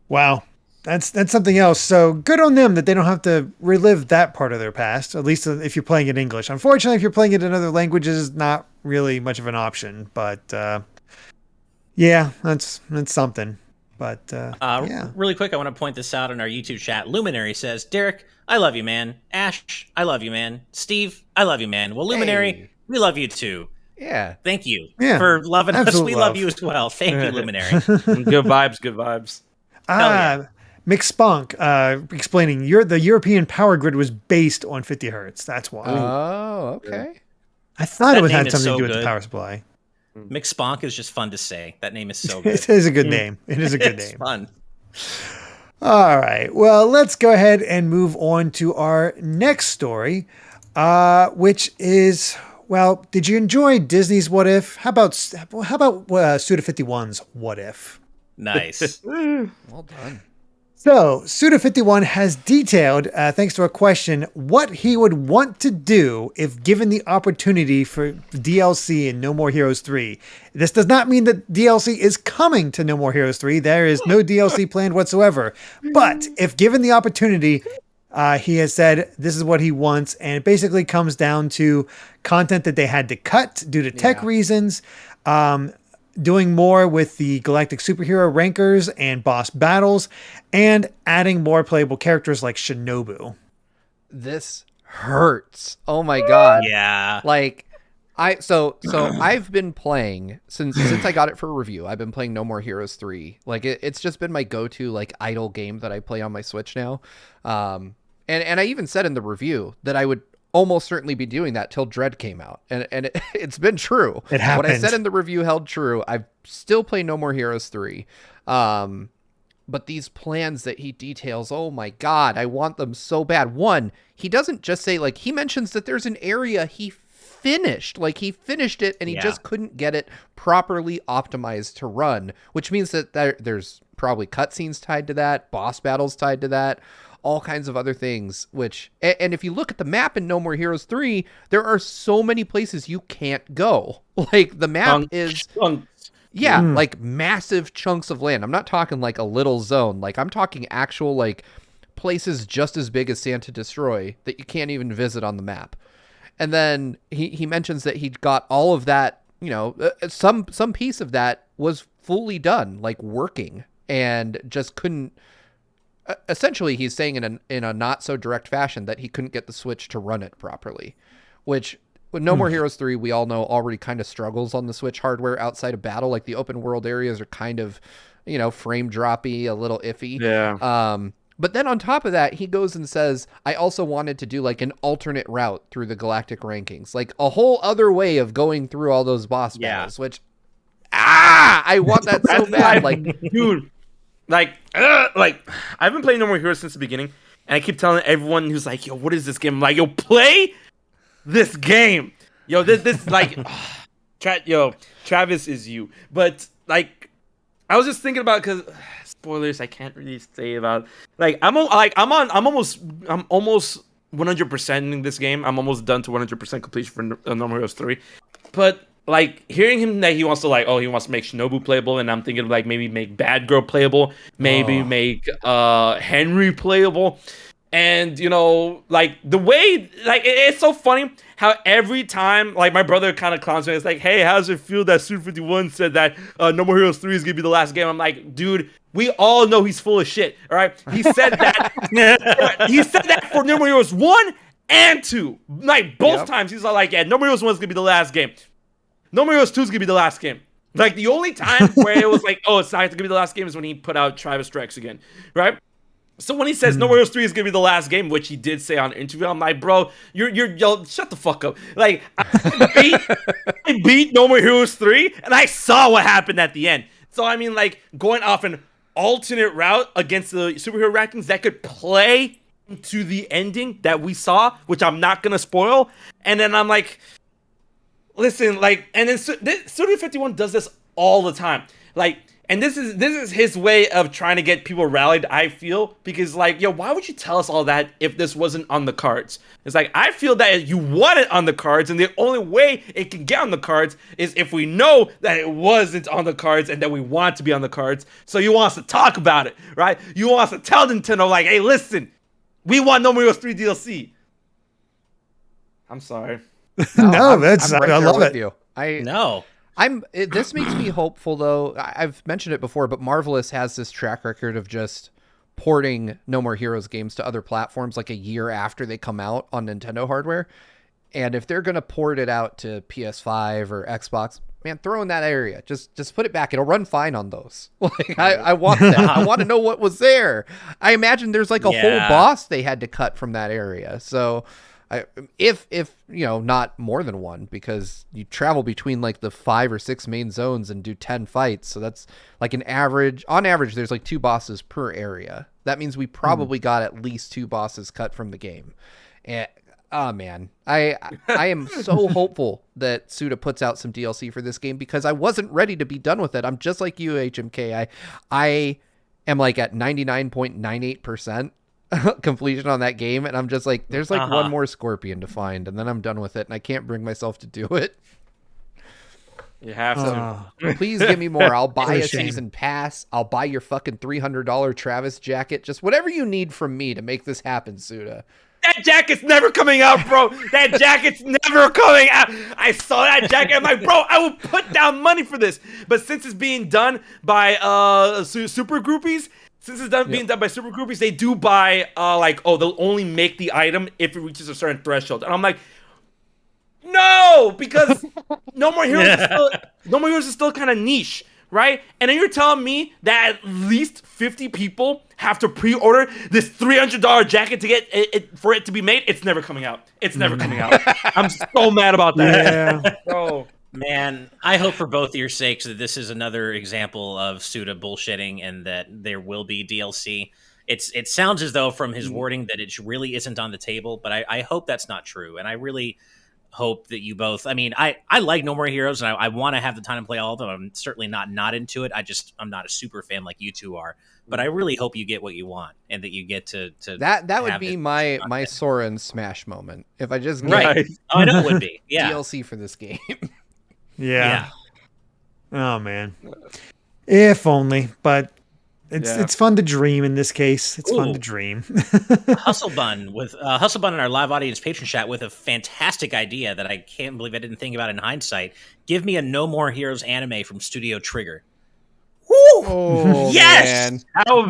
Wow. That's something else. So good on them that they don't have to relive that part of their past, at least if you're playing it in English. Unfortunately, if you're playing it in other languages, not really much of an option. But yeah, that's something. But
really quick, I want to point this out in our YouTube chat. Luminary says, Derek, I love you, man. Ash, I love you, man. Steve, I love you, man. Well, Luminary, we love you too.
Yeah.
Thank you for loving us. We love you as well. Thank you, Luminary.
Good vibes.
McSpunk explaining the European power grid was based on 50 hertz. That's why.
Oh, okay.
I thought it had something to do with the power supply.
McSponk is just fun to say. That name is so good.
It is a good name. It is a good
it's
name.
Fun.
All right. Well, let's go ahead and move on to our next story, which is, well, did you enjoy Disney's What If? How about Suda51's What If?
Nice.
Well done.
So, Suda51 has detailed, thanks to a question, what he would want to do if given the opportunity for DLC in No More Heroes 3. This does not mean that DLC is coming to No More Heroes 3. There is no DLC planned whatsoever. But if given the opportunity, he has said this is what he wants, and it basically comes down to content that they had to cut due to tech reasons, doing more with the Galactic Superhero rankers and boss battles, and adding more playable characters like Shinobu.
This hurts. Oh my god.
Yeah.
Like so I've been playing since I got it for review. I've been playing No More Heroes 3. Like it's just been my go-to like idle game that I play on my Switch now. And I even said in the review that I would almost certainly be doing that till Dread came out, and it's been true.
It happened.
What I said in the review held true. I still play No More Heroes 3, but these plans that he details, oh my god, I want them so bad. One, he doesn't just say, like, he mentions that there's an area he finished, like he finished it and he just couldn't get it properly optimized to run, which means that there's probably cutscenes tied to that, boss battles tied to that, all kinds of other things, which, and if you look at the map in No More Heroes 3, there are so many places you can't go. Like the map is, like massive chunks of land. I'm not talking like a little zone. Like I'm talking actual like places just as big as Santa Destroy that you can't even visit on the map. And then he mentions that he got all of that, some piece of that was fully done, like working, and just couldn't, essentially he's saying in a not so direct fashion that he couldn't get the Switch to run it properly, which with No More Heroes 3, we all know already kind of struggles on the Switch hardware outside of battle. Like the open world areas are kind of, frame droppy, a little iffy.
Yeah.
But then on top of that, he goes and says, I also wanted to do like an alternate route through the Galactic rankings, like a whole other way of going through all those boss battles, which, I want that so bad. Like,
dude, I've been playing No More Heroes since the beginning, and I keep telling everyone who's like, yo, what is this game? I'm like, yo, play this game. Yo, this like, Travis is you. But like, I was just thinking about, because spoilers, I can't really say about. Like, I'm almost 100%ing this game. I'm almost done to 100% completion for No More Heroes 3. But like, hearing him that he wants to make Shinobu playable, and I'm thinking of like maybe make Bad Girl playable, maybe make Henry playable. And like the way, like it's so funny how every time, like my brother kind of clowns me. It's like, hey, how does it feel that Suda51 said that No More Heroes 3 is gonna be the last game? I'm like, dude, we all know he's full of shit. All right, he said that. He said that for No More Heroes 1 and 2. Like both times, he's all like, yeah, No More Heroes 1 is gonna be the last game. No More Heroes 2 is gonna be the last game. Like the only time where it was like, oh, it's not gonna be the last game is when he put out Travis Strikes Again, right? So when he says No More Heroes 3 is gonna be the last game, which he did say on an interview, I'm like, bro, yo, shut the fuck up. Like, I beat No More Heroes 3, and I saw what happened at the end. So I mean, like, going off an alternate route against the superhero rankings that could play into the ending that we saw, which I'm not gonna spoil. And then I'm like, listen, like, and then Studio51 does this all the time, like. And this is his way of trying to get people rallied, I feel, because like, yo, why would you tell us all that if this wasn't on the cards? It's like, I feel that you want it on the cards, and the only way it can get on the cards is if we know that it wasn't on the cards and that we want it to be on the cards. So you want us to talk about it, right? You want us to tell Nintendo, like, hey, listen, we want No More Heroes 3 DLC. I'm sorry.
No, I love it.
You.
No.
This makes me hopeful, though. I've mentioned it before, but Marvelous has this track record of just porting No More Heroes games to other platforms like a year after they come out on Nintendo hardware. And if they're going to port it out to PS5 or Xbox, man, throw in that area. Just put it back. It'll run fine on those. Like, I want that. I want to know what was there. I imagine there's like a whole boss they had to cut from that area. So if not more than one, because you travel between like the 5 or 6 main zones and do 10 fights. So that's like on average, there's like 2 bosses per area. That means we probably got at least 2 bosses cut from the game. And oh man, I am so hopeful that Suda puts out some DLC for this game, because I wasn't ready to be done with it. I'm just like you, HMK. I am like at 99.98% completion on that game, and I'm just like, there's like one more Scorpion to find, and then I'm done with it, and I can't bring myself to do it.
You have to.
Please give me more. I'll buy a season pass. I'll buy your fucking $300 Travis jacket. Just whatever you need from me to make this happen, Suda.
That jacket's never coming out, bro. That jacket's never coming out. I saw that jacket. I'm like, bro, I will put down money for this. But since it's being done by super groupies, being done by super groupies, they do buy they'll only make the item if it reaches a certain threshold. And I'm like, no, because No More Heroes is still kind of niche, right? And then you're telling me that at least 50 people have to pre-order this $300 jacket to get it for it to be made. It's never coming out. It's never coming out. I'm so mad about that.
Yeah.
Bro.
Man, I hope for both your sakes that this is another example of Suda bullshitting and that there will be DLC. It sounds as though from his wording that it really isn't on the table, but I hope that's not true. And I really hope that you both, I mean, I like No More Heroes, and I want to have the time to play all of them. I'm certainly not into it. I'm not a super fan like you two are, but I really hope you get what you want and that you get to
that would be my Sora and Smash moment. If I just get
right. Oh, I know it would be. Yeah.
DLC for this game.
Yeah. Oh man. If only, but it's fun to dream in this case. It's fun to dream.
Hustle Bun in our live audience patron chat with a fantastic idea that I can't believe I didn't think about in hindsight. Give me a No More Heroes anime from Studio Trigger.
Oh,
yes,
man.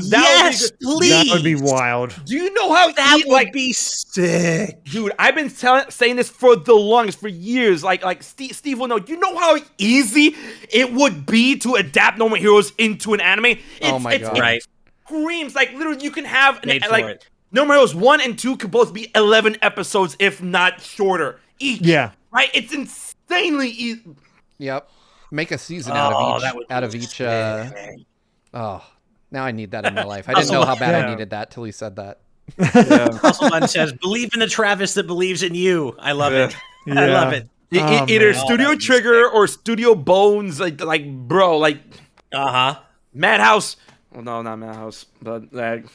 yes, please.
That would be wild.
Do you know how
that would be sick,
dude? I've been saying this for the longest, for years. Like Steve will know. Do you know how easy it would be to adapt No More Heroes into an anime?
Oh my god!
Right,
screams like literally you can have
Made for
like
it.
No More Heroes 1 and 2 could both be 11 episodes, if not shorter each.
Yeah,
right. It's insanely easy.
Yep. Make a season
Oh,
out of each. Oh, now I need that in my life. I didn't know how bad I needed that till he said that.
Muscleman says, "Believe in the Travis that believes in you." I love it. I love it.
Either Studio Trigger or Studio Bones, like bro, like Madhouse. Well, no, not Madhouse, but like.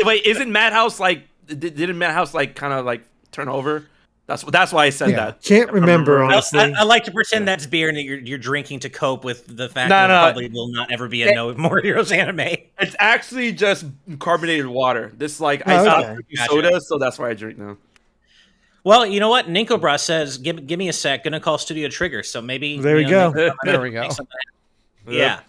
Wait, isn't Madhouse like? Didn't Madhouse like kind of like turn over? That's why I said that.
Can't remember honestly.
I like to pretend that's beer and that you're drinking to cope with the fact that it probably will not ever be a No More Heroes anime.
It's actually just carbonated water. This I stopped drinking soda, so that's why I drink now.
Well, you know what? Ninkobra says, "Give me a sec. Gonna call Studio Trigger." So maybe
there we go.
There we go.
Yeah.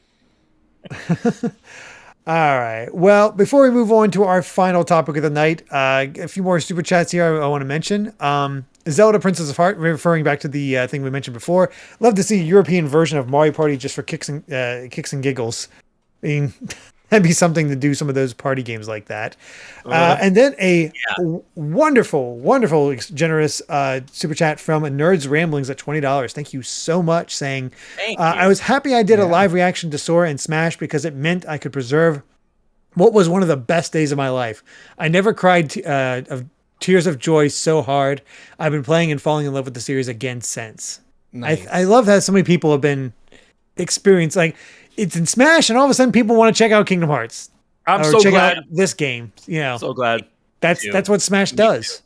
All right. Well, before we move on to our final topic of the night, a few more super chats here I want to mention. Zelda Princess of Heart, referring back to the thing we mentioned before. Love to see a European version of Mario Party just for kicks and giggles. I mean, that'd be something to do some of those party games like that. And then a wonderful, generous super chat from Nerds Ramblings at $20. Thank you so much, saying,
Thank you.
I was happy I did a live reaction to Sora and Smash because it meant I could preserve what was one of the best days of my life. I never cried of tears of joy so hard. I've been playing and falling in love with the series again since. Nice. I love that so many people have been experienced, like, it's in Smash, and all of a sudden people want to check out Kingdom Hearts.
I'm so glad
out this game. You know,
so glad.
That's what Smash does.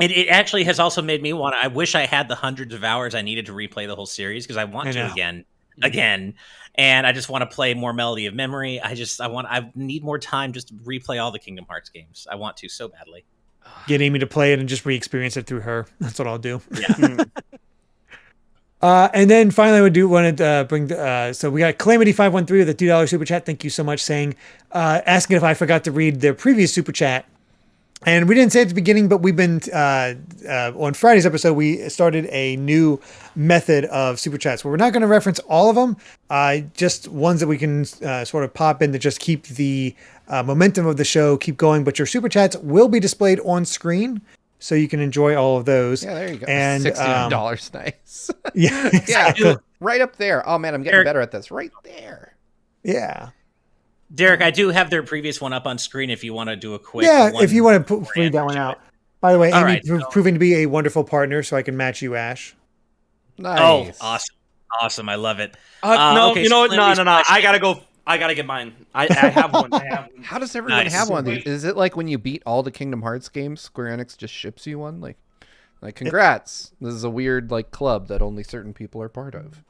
It actually has also made me want. I wish I had the hundreds of hours I needed to replay the whole series because I want to again, and I just want to play more Melody of Memory. I need more time just to replay all the Kingdom Hearts games. I want to so badly.
Get Amy to play it and just re-experience it through her. That's what I'll do.
Yeah.
And then finally, I wanted to bring so we got Calamity513 with a $2 super chat. Thank you so much, saying, asking if I forgot to read their previous super chat. And we didn't say at the beginning, but we've been on Friday's episode, we started a new method of super chats where we're not going to reference all of them, just ones that we can sort of pop in to just keep the momentum of the show keep going. But your super chats will be displayed on screen, so you can enjoy all of those.
Yeah, there you go.
And
$16, nice.
Yeah, exactly.
Yeah, right up there. Oh man, I'm getting better at this. Right there.
Yeah.
Derek, I do have their previous one up on screen if you want to do a quick.
Yeah, if you want to read that one out. By the way, Amy proving to be a wonderful partner, so I can match you, Ash.
Nice.
Oh, awesome! I love it.
No,
okay,
you know what?
so
No. I gotta go. I gotta get mine. I have one.
How does everyone have one of these? Is it like when you beat all the Kingdom Hearts games, Square Enix just ships you one? Like congrats. This is a weird club that only certain people are part of.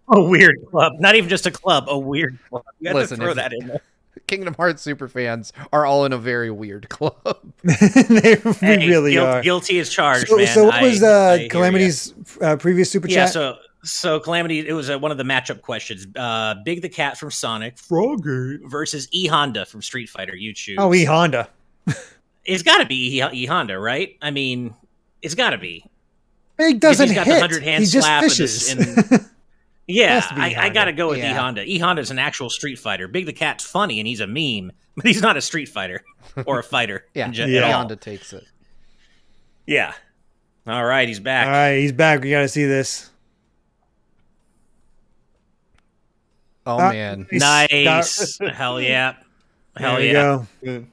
A weird club. Not even just a club, a weird club. You have
Listen,
to throw that in there.
Kingdom Hearts super fans are all in a very weird club.
They really are.
Guilty as charged,
man.
So
what was Calamity's previous super chat?
So Calamity, it was one of the matchup questions. Big the Cat from Sonic, Froggy, versus E Honda from Street Fighter. You choose.
Oh, E Honda.
It's got to be E Honda, right? I mean, it's got to be.
Big doesn't
he's got
hit.
The 100-hand
he just
slap
fishes.
Yeah, I got to go with E Honda. E Honda's an actual Street Fighter. Big the Cat's funny and he's a meme, but he's not a Street Fighter or a fighter.
E Honda takes it.
Yeah. All right, he's back.
All right, he's back. We got to see this.
Oh man,
nice! Hell yeah! Hell
yeah!
Go.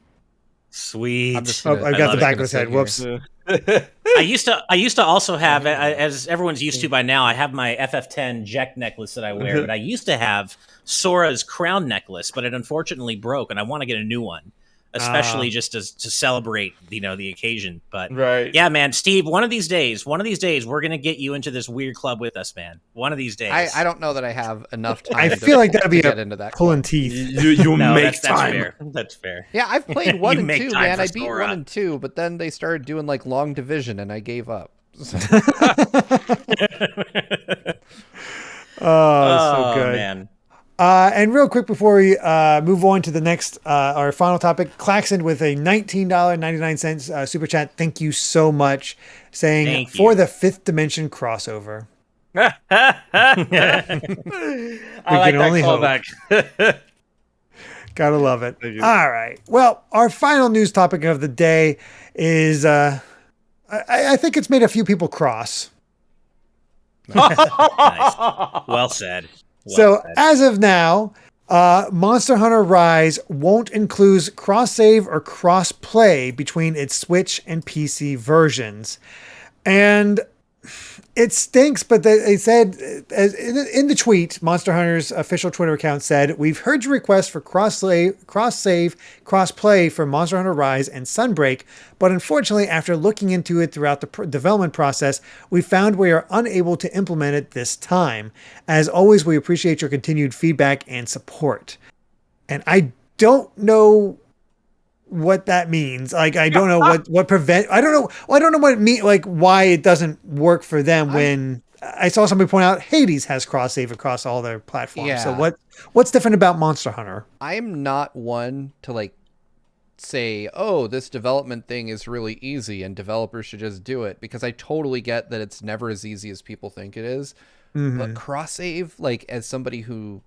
Sweet.
I got the back of his head. Whoops.
I used to also have, as everyone's used to by now, I have my FF10 Jack necklace that I wear, but I used to have Sora's crown necklace, but it unfortunately broke, and I want to get a new one, especially just to celebrate, the occasion. But yeah, man, Steve, one of these days, we're gonna get you into this weird club with us, man. One of these days.
I don't know that I have enough time.
I feel like that'd be
get into that
pulling teeth.
You make time.
That's fair. That's fair.
Yeah, I've played 1 and 2, man. I beat Sora. 1 and 2, but then they started doing long division, and I gave up.
So good.
Man.
And real quick before we move on to the next, our final topic, Claxon with a $19.99 super chat. Thank you so much. Saying for the Fifth Dimension crossover.
I like that callback.
Gotta love it. All right. Well, our final news topic of the day is, I think it's made a few people cross.
Nice. Well said.
As of now, Monster Hunter Rise won't include cross-save or cross-play between its Switch and PC versions. And it stinks, but they said, in the tweet, Monster Hunter's official Twitter account said, "We've heard your request for cross-save, cross-play for Monster Hunter Rise and Sunbreak, but unfortunately, after looking into it throughout the development process, we found we are unable to implement it this time. As always, we appreciate your continued feedback and support." And I don't know what that means. Like, I don't know what prevent. I don't know what it means. Like, why it doesn't work for them when I saw somebody point out Hades has cross save across all their platforms.
Yeah.
So what's different about Monster Hunter?
I'm not one to like say, oh, this development thing is really easy and developers should just do it, because I totally get that it's never as easy as people think it is. But cross save, like, as somebody who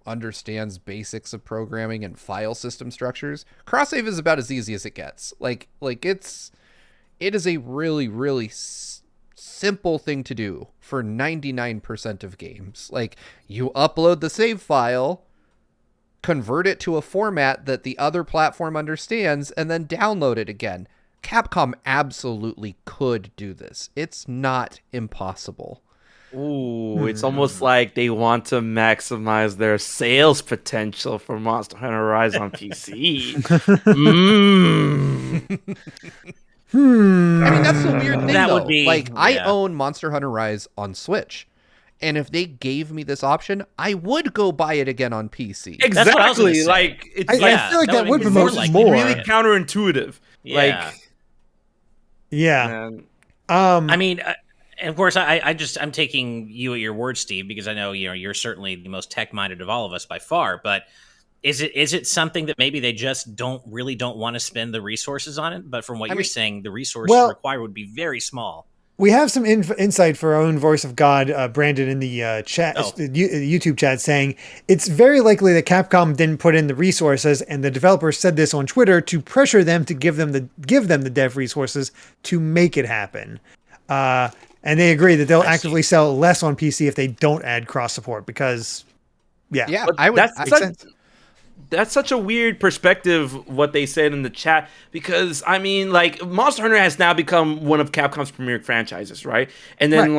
understands basics of programming and file system structures, cross save is about as easy as it gets. Like it is a really, really simple thing to do for 99% of games. Like, you upload the save file, convert it to a format that the other platform understands, and then download it again. Capcom absolutely could do this. It's not impossible.
Ooh, it's almost like they want to maximize their sales potential for Monster Hunter Rise on PC.
I mean, that's the weird thing,
That
though.
would be,
I own Monster Hunter Rise on Switch, and if they gave me this option, I would go buy it again on PC.
Exactly. Like, it's
I feel like that would promote more.
Really counterintuitive.
Yeah. I mean, and of course, I'm taking you at your word, Steve, because I know you're certainly the most tech-minded of all of us by far. But is it something that maybe they just don't want to spend the resources on it? But from what you're saying, the resources required would be very small.
We have some insight for our own voice of God, Brandon, in the chat, YouTube chat, saying it's very likely that Capcom didn't put in the resources, and the developers said this on Twitter to pressure them to give them the dev resources to make it happen. And they agree that they'll actively sell less on PC if they don't add cross support, because,
that's such a weird perspective what they said in the chat, because I mean, like, Monster Hunter has now become one of Capcom's premier franchises, right? And then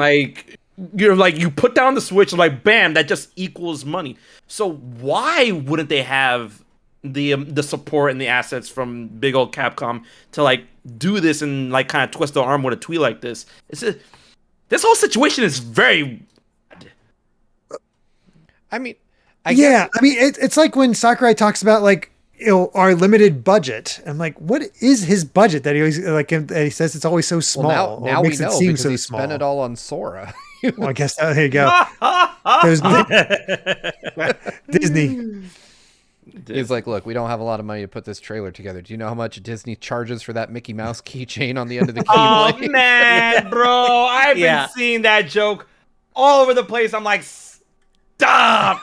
you put down the Switch, like, bam, that just equals money. So why wouldn't they have the support and the assets from big old Capcom to, like, do this and, like, kind of twist the arm with a tweet like this? This whole situation is very bad.
I mean, it's like when Sakurai talks about, like, our limited budget. I'm like, what is his budget that he always, like, he says it's always so small?
Well, now we know, because he spent it all on Sora.
Well, I guess there you go. There's Disney.
He's like, look, we don't have a lot of money to put this trailer together. Do you know how much Disney charges for that Mickey Mouse keychain on the end of the keyblade?
Oh, man, bro. I've been seeing that joke all over the place. I'm like, stop.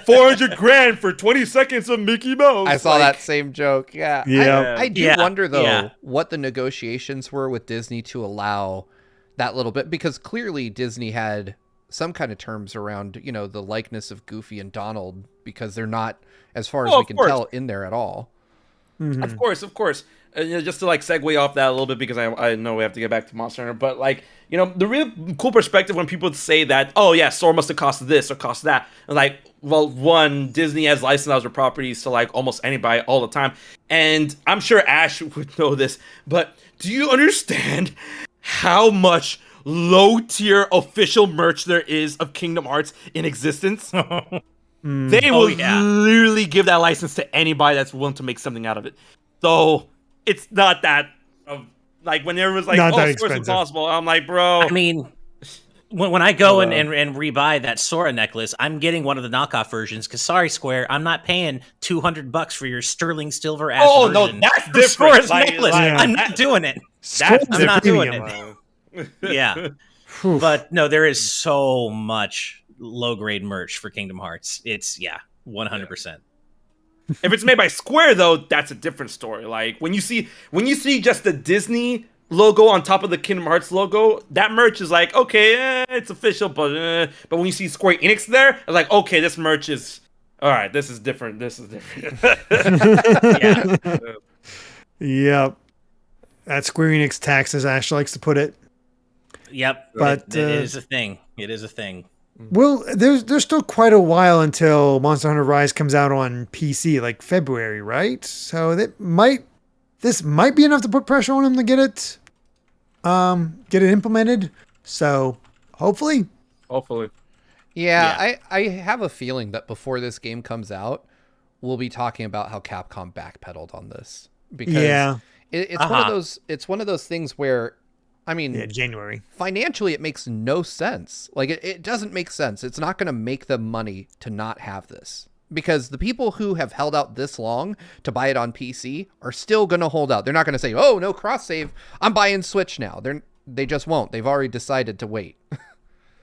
400 grand for 20 seconds of Mickey Mouse.
I saw that same joke. Yeah. I do wonder, though, what the negotiations were with Disney to allow that little bit, because clearly Disney had some kind of terms around, the likeness of Goofy and Donald, because they're not, as far as we can tell, in there at all.
Mm-hmm. Of course. Just to, like, segue off that a little bit, because I know we have to get back to Monster Hunter, but, like, the real cool perspective when people say that, oh yeah, Sora must have cost this or cost that, and, like, well, one, Disney has licensed out their properties to, like, almost anybody all the time, and I'm sure Ash would know this, but do you understand how much low-tier official merch there is of Kingdom Hearts in existence? They will literally give that license to anybody that's willing to make something out of it. So it's not that Like when everyone's like,
Not that
Square's
expensive.
impossible. I'm like, bro.
I mean, when I go and rebuy that Sora necklace, I'm getting one of the knockoff versions because sorry, Square, I'm not paying $200 for your sterling silver ass version.
No, that's
for
different.
Sora's necklace. I'm not doing it. I'm not doing it. Yeah. But no, there is so much low grade merch for Kingdom Hearts. It's 100%.
If it's made by Square though, that's a different story. Like when you see just the Disney logo on top of the Kingdom Hearts logo, that merch is like, okay, it's official, but when you see Square Enix there, it's like, okay, this merch is all right. This is different.
Yep. That Square Enix tax, as Ash likes to put it.
Yep,
but
it is a thing. It is a thing.
Well, there's still quite a while until Monster Hunter Rise comes out on PC, like February, right? So this might be enough to put pressure on them to get it implemented. So hopefully.
Yeah. I have a feeling that before this game comes out, we'll be talking about how Capcom backpedaled on this because it's one of those things where, I mean,
January.
Financially, it makes no sense. Like, it doesn't make sense. It's not going to make them money to not have this. Because the people who have held out this long to buy it on PC are still going to hold out. They're not going to say, oh, no cross-save. I'm buying Switch now. They just won't. They've already decided to wait.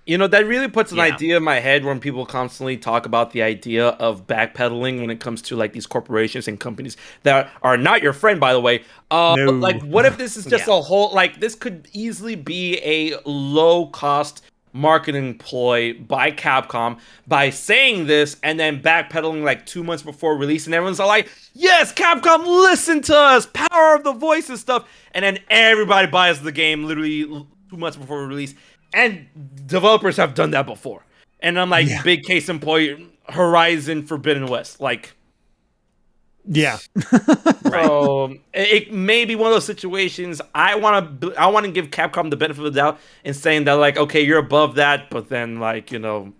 You know, that really puts an idea in my head when people constantly talk about the idea of backpedaling when it comes to like these corporations and companies that are not your friend, by the way.
No.
Like, what if this is just a whole, like, this could easily be a low-cost marketing ploy by Capcom by saying this and then backpedaling like 2 months before release, and everyone's like, yes, Capcom, listen to us, power of the voice and stuff, and then everybody buys the game literally 2 months before release. And developers have done that before. And I'm like, big case in point, Horizon Forbidden West. Like,
yeah.
So it may be one of those situations. I want to give Capcom the benefit of the doubt in saying that, like, okay, you're above that, but then, like, you know,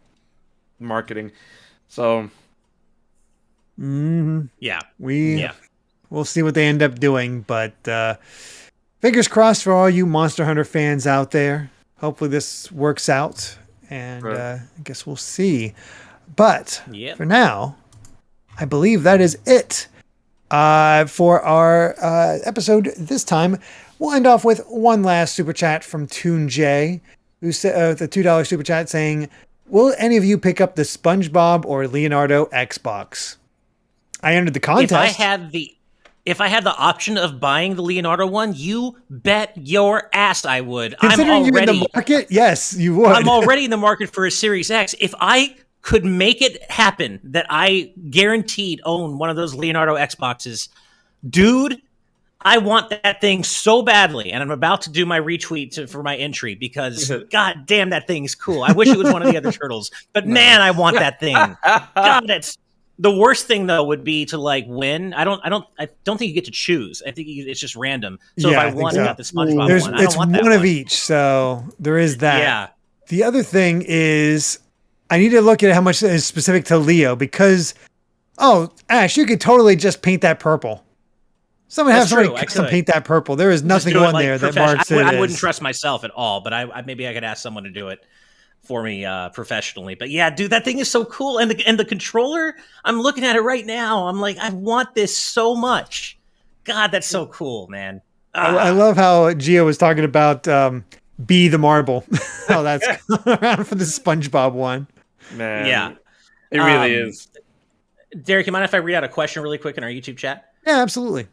marketing. So,
we'll see what they end up doing. But fingers crossed for all you Monster Hunter fans out there. Hopefully this works out, and I guess we'll see. But for now, I believe that is it for our episode this time. We'll end off with one last super chat from Toon J, who said the $2 super chat saying, "Will any of you pick up the SpongeBob or Leonardo Xbox?" I entered the contest.
If I had the option of buying the Leonardo one, you bet your ass I would.
Considering you're in the market, yes, you would.
I'm already in the market for a Series X. If I could make it happen that I guaranteed own one of those Leonardo Xboxes, dude, I want that thing so badly. And I'm about to do my retweet for my entry because, god damn, that thing's cool. I wish it was one of the other turtles. But man, I want that thing. God, it's... The worst thing though would be to like win. I don't think you get to choose. I think it's just random. So if I won, I got the SpongeBob one. I don't want that
one of each. So there is that.
Yeah.
The other thing is, I need to look at how much is specific to Leo because, Ash, you could totally just paint that purple. Somebody custom paint that purple. There is nothing on there that marks it.
I wouldn't trust myself at all, but maybe I could ask someone to do it for me professionally. But yeah, dude, that thing is so cool. And the controller, I'm looking at it right now. I'm like, I want this so much. God, that's so cool, man.
I love how Gio was talking about Be the Marble. Oh, that's around for the SpongeBob one.
Man.
Yeah.
It really is.
Derek, you mind if I read out a question really quick in our YouTube chat?
Yeah, absolutely.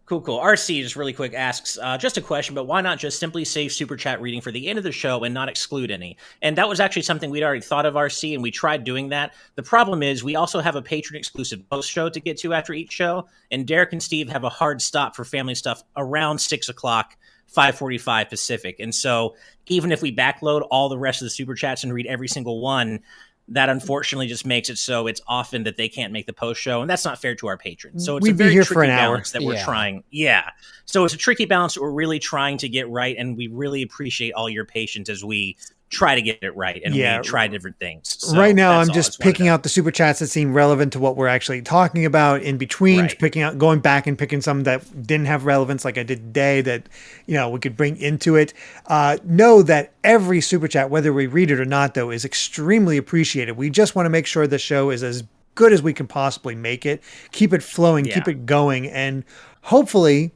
Cool. RC just really quick asks, just a question, but why not just simply save super chat reading for the end of the show and not exclude any? And that was actually something we'd already thought of, RC, and we tried doing that. The problem is we also have a patron exclusive post show to get to after each show, and Derek and Steve have a hard stop for family stuff around 6 o'clock, 5:45 Pacific. And so even if we backload all the rest of the super chats and read every single one, that unfortunately just makes it so it's often that they can't make the post show, and that's not fair to our patrons. So it's a very tricky balance that we're trying. Yeah. So it's a tricky balance that we're really trying to get right, and we really appreciate all your patience as we try to get it right, and we try different things. So
right now, I'm just picking out the super chats that seem relevant to what we're actually talking about in between, going back and picking some that didn't have relevance, like I did today, that we could bring into it. Know that every super chat, whether we read it or not, though, is extremely appreciated. We just want to make sure the show is as good as we can possibly make it, keep it flowing, keep it going, and hopefully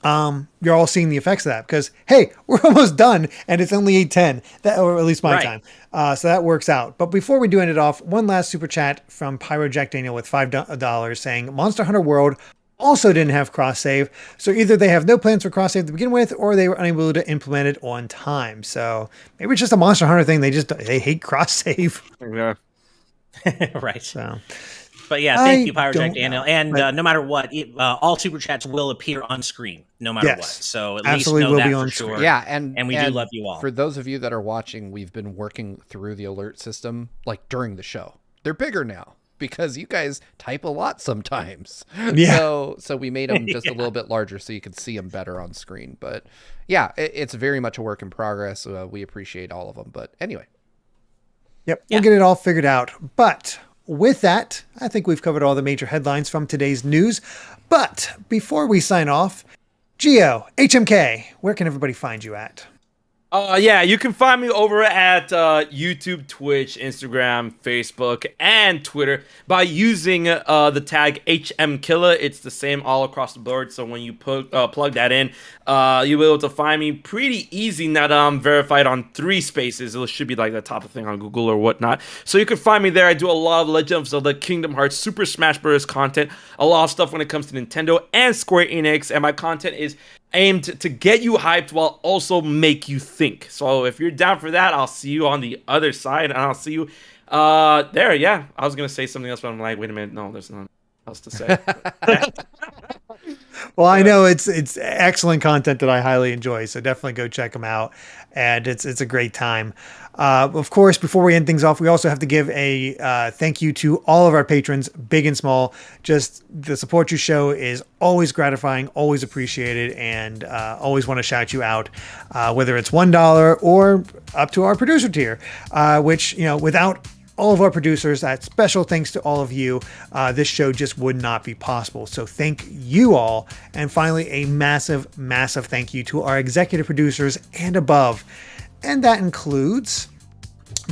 you're all seeing the effects of that, because hey, we're almost done and it's only 8:10, or at least my time, so that works out. But before we do end it off, one last super chat from Pyro Jack Daniel with $5 saying Monster Hunter World also didn't have cross save, so either they have no plans for cross save to begin with, or they were unable to implement it on time. So maybe it's just a Monster Hunter thing, they hate cross save.
Right.
So
but yeah, thank you, Pyro Jack Daniel. And no matter what, all super chats will appear on screen, no matter what. So at least know that for sure.
Yeah, and
we do love you all.
For those of you that are watching, we've been working through the alert system like during the show. They're bigger now because you guys type a lot sometimes. Yeah. So we made them just a little bit larger so you can see them better on screen. But yeah, it's very much a work in progress. We appreciate all of them. But anyway.
Yep, we'll get it all figured out. But with that, I think we've covered all the major headlines from today's news. But before we sign off, Gio, HMK, where can everybody find you at?
You can find me over at YouTube, Twitch, Instagram, Facebook, and Twitter by using the tag HMKilla. It's the same all across the board. So when you plug that in, you'll be able to find me pretty easy now that I'm verified on 3 spaces. It should be like the top of thing on Google or whatnot. So you can find me there. I do a lot of Legend of Zelda, Kingdom Hearts, Super Smash Bros. Content, a lot of stuff when it comes to Nintendo and Square Enix, and my content is aimed to get you hyped while also make you think. So if you're down for that, I'll see you on the other side, and I'll see you there. Yeah, I was gonna say something else, but I'm like, wait a minute, no, there's nothing else to say.
Well, I know it's excellent content that I highly enjoy, so definitely go check them out, and it's a great time. Of course, before we end things off, we also have to give a thank you to all of our patrons, big and small. Just the support you show is always gratifying, always appreciated, and always want to shout you out, whether it's $1 or up to our producer tier, which, without all of our producers, that special thanks to all of you, this show just would not be possible. So thank you all. And finally, a massive, massive thank you to our executive producers and above. And that includes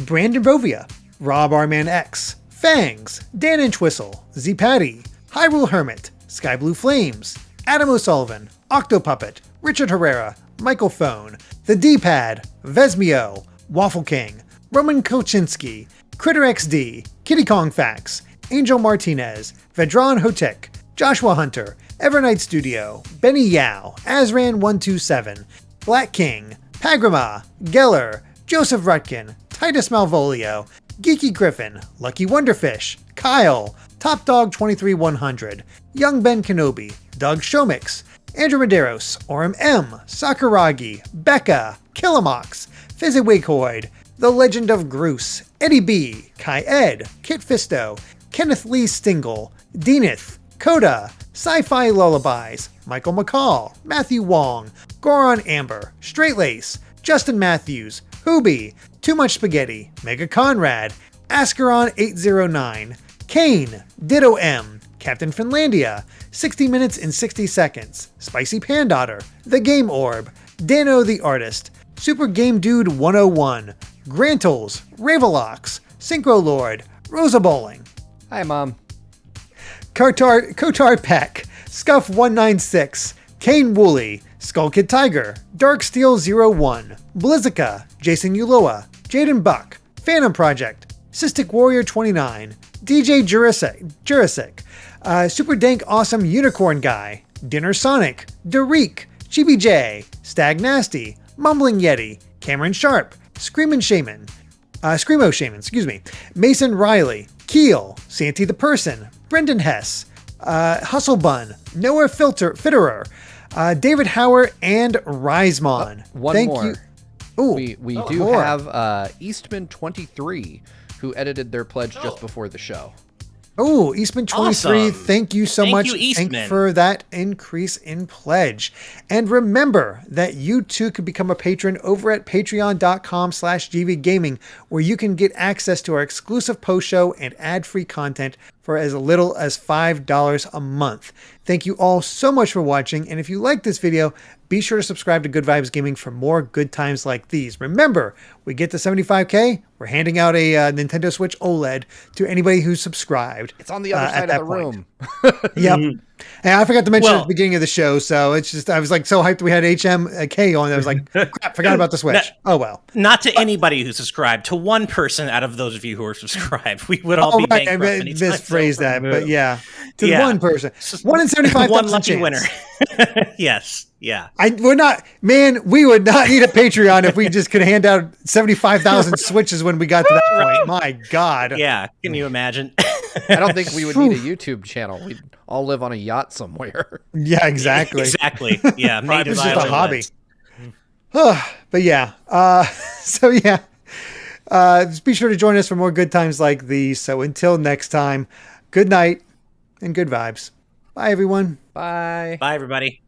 Brandon Brovia, Rob Arman X, Fangs, Dan Inchwhistle, Z Patty, Hyrule Hermit, Sky Blue Flames, Adam O'Sullivan, Octopuppet, Richard Herrera, Michael Phone, The D-Pad, Vesmio, Waffle King, Roman Koczynski, Critter XD, Kitty Kong Facts, Angel Martinez, Vedran Hotek, Joshua Hunter, Evernight Studio, Benny Yao, Azran127, Black King, Pagrama, Geller, Joseph Rutkin, Titus Malvolio, Geeky Griffin, Lucky Wonderfish, Kyle, Top Dog 23100, Young Ben Kenobi, Doug Shomix, Andrew Medeiros, Orem M, Sakuragi, Becca, Killamox, Fizzywigoid, The Legend of Groose, Eddie B, Kai Ed, Kit Fisto, Kenneth Lee Stingle, Deanith, Coda, Sci-Fi Lullabies, Michael McCall, Matthew Wong, Goron Amber, Straightlace, Justin Matthews, Hoobie, Too Much Spaghetti, Mega Conrad, Ascaron 809, Kane, Ditto M, Captain Finlandia, 60 Minutes in 60 Seconds, Spicy Pandotter, The Game Orb, Dano the Artist, Super Game Dude 101, Grantles, Ravelox, Synchro Lord, Rosa Bowling.
Hi, Mom.
Kotar Peck, Scuff 196, Kane Woolley, Skull Kid Tiger, Dark Steel 01, Blizzica, Jason Uloa, Jaden Buck, Phantom Project, Cystic Warrior 29, DJ Jurassic, Super Dank Awesome Unicorn Guy, Dinner Sonic, Derek, Chibi J, Stag Nasty, Mumbling Yeti, Cameron Sharp, Screamo Shaman, Mason Riley, Keel, Santi the Person, Brendan Hess, Hustle Bun, Noah Fitterer, David Hauer, and Risemon.
One more. Ooh, we do have Eastman 23, who edited their pledge just before the show.
Oh, Eastman23,
Awesome.
thank you so much.
You, Eastman.
Thank for that increase in pledge. And remember that you too can become a patron over at patreon.com/gvgaming, where you can get access to our exclusive post-show and ad-free content for as little as $5 a month. Thank you all so much for watching, and if you like this video, be sure to subscribe to Good Vibes Gaming for more good times like these. Remember, we get to 75K, we're handing out a Nintendo Switch OLED to anybody who's subscribed.
It's on the other side of the room.
Yep. And I forgot to mention at the beginning of the show, so it's just, I was like so hyped we had HMK on. I was like, crap, forgot about the Switch. Oh, well.
Not to anybody who subscribed, to one person out of those of you who are subscribed. We would all be bankrupt.
I misphrased that, but yeah. To one person. 1 in 75,000
one lucky
chance.
winner. Yes. Yeah.
We would not need a Patreon if we just could hand out 75,000 Switches when we got to that point. My God.
Yeah. Can you imagine?
I don't think we would need a YouTube channel. We'd all live on a yacht somewhere.
Yeah, exactly.
Exactly. Yeah.
It's just a hobby. But yeah. So yeah. Be sure to join us for more good times like these. So until next time, good night and good vibes. Bye, everyone.
Bye.
Bye, everybody.